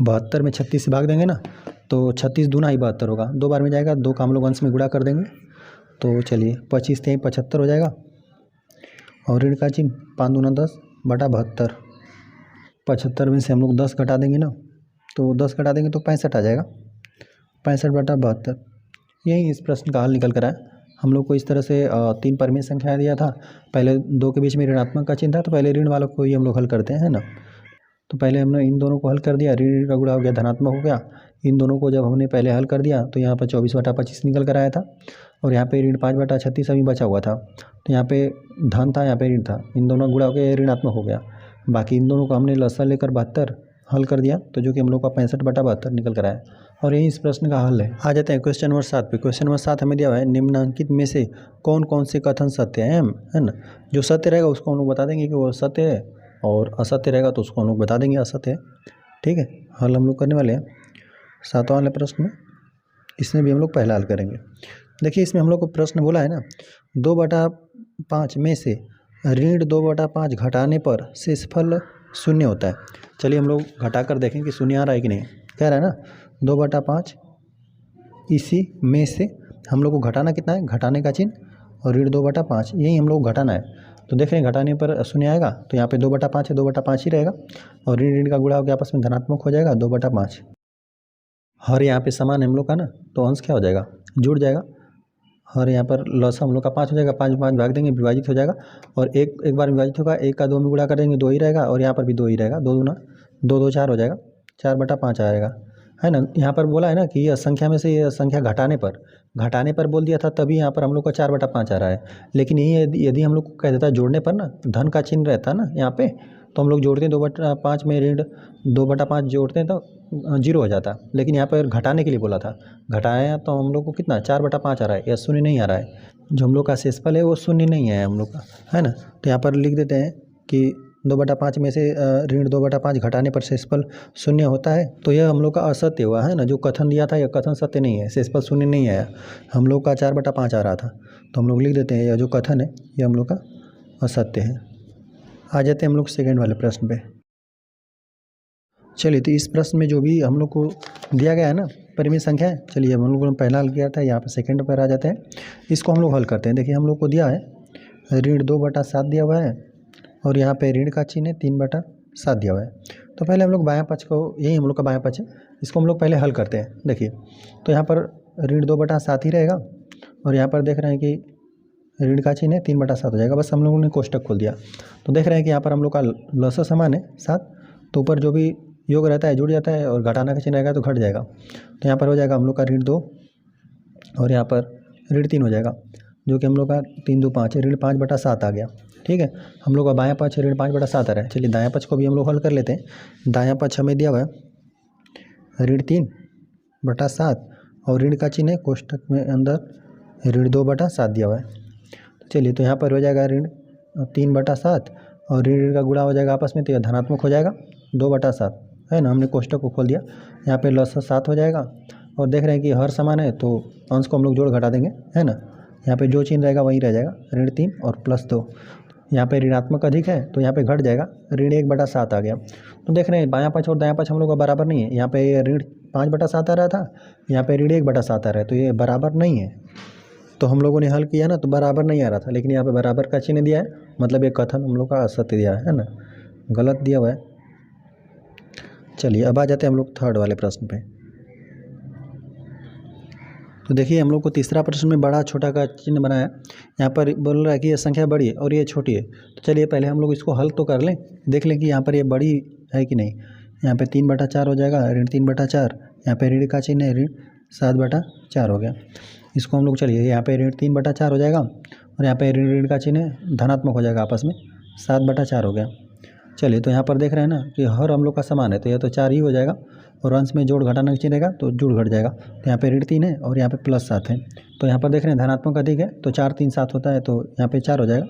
72 में 36 से भाग देंगे ना तो 36 दूना ही 72 होगा, 2 बार में जाएगा, 2 का हम लोग अंश में गुणा कर देंगे तो चलिए 25 3 75 हो जाएगा और ऋण का चिन्ह 5 दूना 10/72। 75 में से हम लोग 10 घटा देंगे ना तो 10 घटा देंगे तो 65 आ जाएगा, 65/72। यही इस प्रश्न का हल निकल कर आया। हम लोग को इस तरह से 3 परिमेय संख्या दिया था, पहले 2 के बीच में ऋणात्मक का चिन्ह था तो पहले ऋण वालों को ही हम लोग हल करते हैं, है ना। तो पहले हमने इन दोनों को हल कर दिया, ऋण का गुणा हो गया धनात्मक हो गया। इन दोनों को जब हमने पहले हल कर दिया तो यहाँ पर 24/25 निकल कर आया था और यहाँ पे ऋण 5/36 अभी बचा हुआ था, तो यहाँ पे धन था, यहाँ पे ऋण था, इन दोनों गुणा हो गया, ऋणात्मक हो गया। बाकी इन दोनों को हमने लसा लेकर 72 हल कर दिया तो जो कि हम लोग का 65/72 निकल कर आया और यही इस प्रश्न का हल है। आ जाते हैं क्वेश्चन नंबर 7 पे। क्वेश्चन नंबर 7 हमें दिया हुआ है निम्नलिखित में से कौन कौन से कथन सत्य हैं, है ना। जो सत्य रहेगा उसको हम लोग बता देंगे कि वो सत्य है और असत्य रहेगा तो उसको हम लोग बता देंगे असत्य है, ठीक है। हल हम लोग करने वाले हैं 7वां वाले प्रश्न में, इसमें भी हम लोग पहला हल करेंगे। देखिए इसमें हम लोग को प्रश्न बोला है ना 2/5 में से ऋण 2/5 घटाने पर शेषफल 0 होता है। चलिए हम लोग घटा कर देखें कि 0 आ रहा है कि नहीं। कह रहा है ना 2/5, इसी में से हम लोग को घटाना कितना है, घटाने का चिन्ह और ऋण 2/5, यही हम लोग घटाना है। तो देख रहे हैं घटाने पर 0 आएगा तो यहाँ पे 2/5 है, 2/5 ही रहेगा और ऋण का गुणा होकर आपस में धनात्मक हो जाएगा 2/5। हर यहाँ पे समान है हम लोग का ना तो अंश क्या हो जाएगा, जुड़ जाएगा। हर यहाँ पर लसा हम लोग का 5 हो जाएगा, 5 5 भाग देंगे विभाजित हो जाएगा और एक बार विभाजित होगा, 1 का 2 में गुणा कर देंगे 2 ही रहेगा और यहाँ पर भी 2 ही रहेगा, 2 दूना 2 2 4 हो जाएगा, 4/5 आएगा, है ना। यहाँ पर बोला है ना कि यह संख्या में से यह संख्या घटाने पर बोल दिया था तभी यहाँ पर हम लोग का 4/5 आ रहा है। लेकिन यही यदि हम लोग को कह देता जोड़ने पर ना धन का चिन्ह रहता ना यहाँ पे तो हम लोग जोड़ते हैं 2/5 में ऋण 2/5 जोड़ते हैं तो 0 हो जाता। लेकिन यहाँ पर घटाने के लिए बोला था, घटाया तो हम लोग को कितना 4/5 आ रहा है, या शून्य नहीं आ रहा है। जो हम लोग का शेषफल है वो शून्य नहीं है हम लोग का, है ना। तो यहाँ पर लिख देते हैं कि 2/5 में से ऋण 2/5 घटाने पर शेषफल शून्य होता है। तो यह हम लोग का असत्य हुआ, है ना। जो कथन दिया था यह कथन सत्य नहीं है, शेषफल शून्य नहीं आया, हम लोग का 4/5 आ रहा था। तो हम लोग लिख देते हैं यह जो कथन है यह हम लोग का असत्य है। आ जाते हैं हम लोग सेकेंड वाले प्रश्न पे। चलिए, तो इस प्रश्न में जो भी हम लोग को दिया गया है ना परिमेय संख्या है, चलिए हम लोगों ने पहला हल किया था, यहाँ पर सेकंड पर आ जाते हैं। इसको हम लोग हल करते हैं। देखिए हम लोग को दिया है ऋण 2/7 दिया हुआ है और यहाँ पे ऋण का चिन्ह है 3/7 दिया हुआ है। तो पहले हम लोग बायां पक्ष को, यही हम लोग का बायां पक्ष है, इसको हम लोग पहले हल करते हैं। देखिए तो यहाँ पर ऋण 2/7 ही रहेगा और यहाँ पर देख रहे हैं कि ऋण का चिन्ह है 3/7 हो जाएगा। बस हम लोगों ने कोष्टक खोल दिया तो देख रहे हैं कि यहाँ पर हम लोग का लसा समान है 7, तो ऊपर जो भी योग रहता है जुड़ जाता है और घटाना का चिन्ह आएगा तो घट जाएगा। तो यहाँ पर हो जाएगा हम लोग का ऋण 2 और यहाँ पर ऋण 3 हो जाएगा, जो कि हम लोग का 3 2 5 है, ऋण 5/7 आ गया। ठीक है, हम लोग का बायां पक्ष ऋण 5/7 आ रहा है। चलिए दायां पक्ष को भी हम लोग हल कर लेते हैं। दायां पक्ष हमें दिया हुआ है ऋण 3/7 और ऋण का चिन्ह है कोष्टक में अंदर ऋण 2/7 दिया हुआ है। तो चलिए तो यहाँ पर हो जाएगा ऋण 3/7 और ऋण का गुणा हो जाएगा आपस में, तो यह धनात्मक हो जाएगा 2/7, है ना। हमने कोष्टक को खोल दिया, यहाँ पे लस 7 हो जाएगा और देख रहे हैं कि हर समान है तो अंश को हम लोग जोड़ घटा देंगे, है ना। यहाँ पे जो चिन्ह रहेगा वही रह जाएगा, ऋण 3 और +2। यहाँ पे ऋणात्मक अधिक है तो यहाँ पे घट जाएगा, ऋण 1/7 आ गया। तो देख रहे हैं बायां पक्ष और दायां पक्ष हम लोग का बराबर नहीं है। यहाँ पे ऋण 5/7 आ रहा था, यहाँ पे ऋण 1/7 आ रहा है, तो ये बराबर नहीं है। तो हम लोगों ने हल किया ना तो बराबर नहीं आ रहा था, लेकिन यहाँ पे बराबर का चिन्ह दिया है, मतलब ये कथन हम लोग का असत्य दिया है ना, गलत दिया हुआ है। चलिए अब आ जाते हैं हम लोग थर्ड वाले प्रश्न पे। तो देखिए हम लोग को तीसरा प्रश्न में बड़ा छोटा का चिन्ह बनाया, यहाँ पर बोल रहा है कि यह संख्या बड़ी है और ये छोटी है। तो चलिए पहले हम लोग इसको हल तो कर लें, देख लें कि यहाँ पर ये बड़ी है कि नहीं। यहाँ पे 3/4 हो जाएगा, ऋण 3/4, यहाँ पे ऋण का चिन्ह है ऋण 7/4 हो गया। इसको हम लोग चलिए यहाँ पे ऋण 3/4 हो जाएगा और यहाँ पे ऋण का चिन्ह धनात्मक हो जाएगा आपस में, 7/4 हो गया। चलिए तो यहाँ पर देख रहे हैं ना कि हर हम लोग का समान है, तो यह तो 4 ही हो जाएगा और अंश में जोड़ घटाना चिन्ह रहेगा तो जुड़ घट जाएगा। तो यहाँ पे ऋण 3 है और यहाँ पे +7 है, तो यहाँ पर देख रहे हैं धनात्मक अधिक है तो 4 3 7 होता है, तो यहाँ पे 4 हो जाएगा,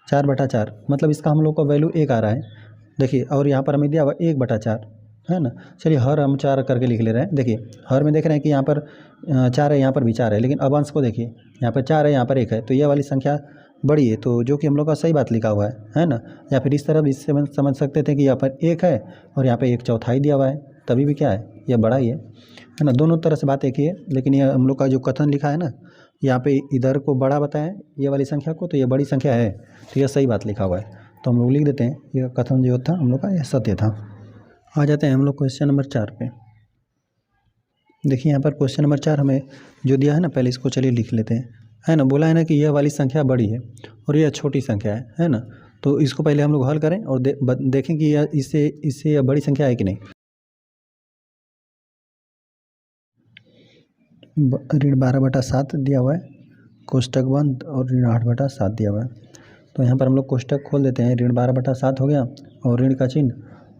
4/4, मतलब इसका हम लोग का वैल्यू 1 आ रहा है। देखिए और यहाँ पर हमें दिया हुआ 1/4, है ना। चलिए हर हम 4 करके लिख ले रहे हैं। देखिए हर में देख रहे हैं कि यहाँ पर 4 है, यहाँ पर भी 4 है, लेकिन अब अंश को देखिए यहाँ पर 4 है, यहाँ पर 1 है, तो यह वाली संख्या बड़ी है, तो जो कि हम लोग का सही बात लिखा हुआ है ना। या फिर इस तरफ इससे समझ सकते थे कि यहाँ पर 1 है और यहाँ पे 1/4 दिया हुआ है, तभी भी क्या है, यह बड़ा ही है ना। दोनों तरह से बात एक ही है, लेकिन यह हम लोग का जो कथन लिखा है ना, यहाँ पे इधर को बड़ा बताएं ये वाली संख्या को, तो यह बड़ी संख्या है, तो यह सही बात लिखा हुआ है। तो हम लोग लिख देते हैं यह कथन जो था हम लोग का यह सत्य था। आ जाते हैं हम लोग क्वेश्चन नंबर 4 पे। देखिए यहाँ पर क्वेश्चन नंबर 4 हमें जो दिया है ना, पहले इसको चलिए लिख लेते हैं, है ना। बोला है ना कि यह वाली संख्या बड़ी है और यह छोटी संख्या है ना। तो इसको पहले हम लोग हल करें और देखें कि यह इससे यह बड़ी संख्या है कि नहीं। ऋण 12/7 दिया हुआ है, कोष्टक बंद, और ऋण 8/7 दिया हुआ है। तो यहाँ पर हम लोग कोष्टक खोल देते हैं, ऋण 12/7 हो गया और ऋण का चिन्ह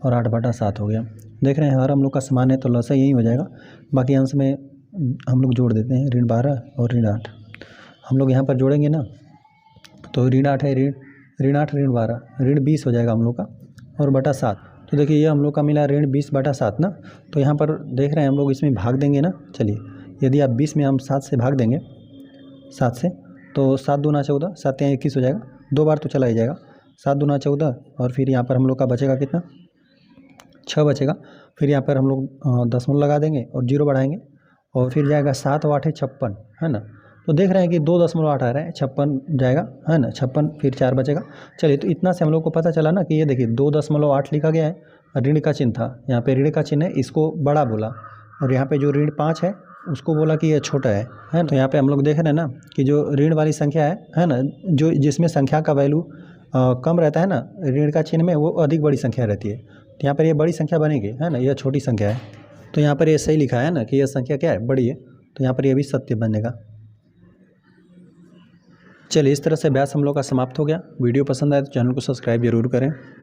और 8/7 हो गया। देख रहे हैं हर हम लोग का समान है तो लसा यही हो जाएगा, बाकी अंश में हम लोग जोड़ देते हैं, ऋण 12 और ऋण 8। हम लोग यहाँ पर जोड़ेंगे ना तो ऋण 8 है, ऋण 8 ऋण 12, ऋण 20 हो जाएगा हम लोग का और बटा 7। तो देखिए ये हम लोग का मिला ऋण 20/7 ना। तो यहाँ पर देख रहे हैं हम लोग इसमें भाग देंगे ना। चलिए यदि आप 20 में हम 7 से भाग देंगे, 7 से, तो 7 दूना 14, 7 यहाँ 21 हो जाएगा, 2 बार तो चला ही जाएगा, 7 दूना 14 और फिर यहाँ पर हम लोग का बचेगा कितना, 6 बचेगा। फिर यहाँ पर हम लोग दशमलव लगा देंगे और 0 बढ़ाएंगे और फिर जाएगा 7 और 8 है 56, है ना। तो देख रहे हैं कि 2.8 आ रहा है, 56 जाएगा, है ना, 56, फिर 4 बचेगा। चलिए तो इतना से हम लोग को पता चला ना कि ये देखिए 2.8 लिखा गया है, ऋण का चिन्ह था, यहाँ पे ऋण का चिन्ह है, इसको बड़ा बोला, और यहाँ पे जो ऋण 5 है उसको बोला कि ये छोटा है ना। तो यहाँ पे हम लोग देख रहे हैं ना कि जो ऋण वाली संख्या है ना, जो जिसमें संख्या का वैल्यू कम रहता है ना ऋण का चिन्ह में, वो अधिक बड़ी संख्या रहती है। तो यहाँ पर ये बड़ी संख्या बनेगी, है ना, यह छोटी संख्या है। तो यहाँ पर ये सही लिखा है ना कि यह संख्या क्या है, बड़ी है, तो यहाँ पर ये भी सत्य बनेगा। चलिए इस तरह से अभ्यास हम लोग का समाप्त हो गया। वीडियो पसंद आए तो चैनल को सब्सक्राइब जरूर करें।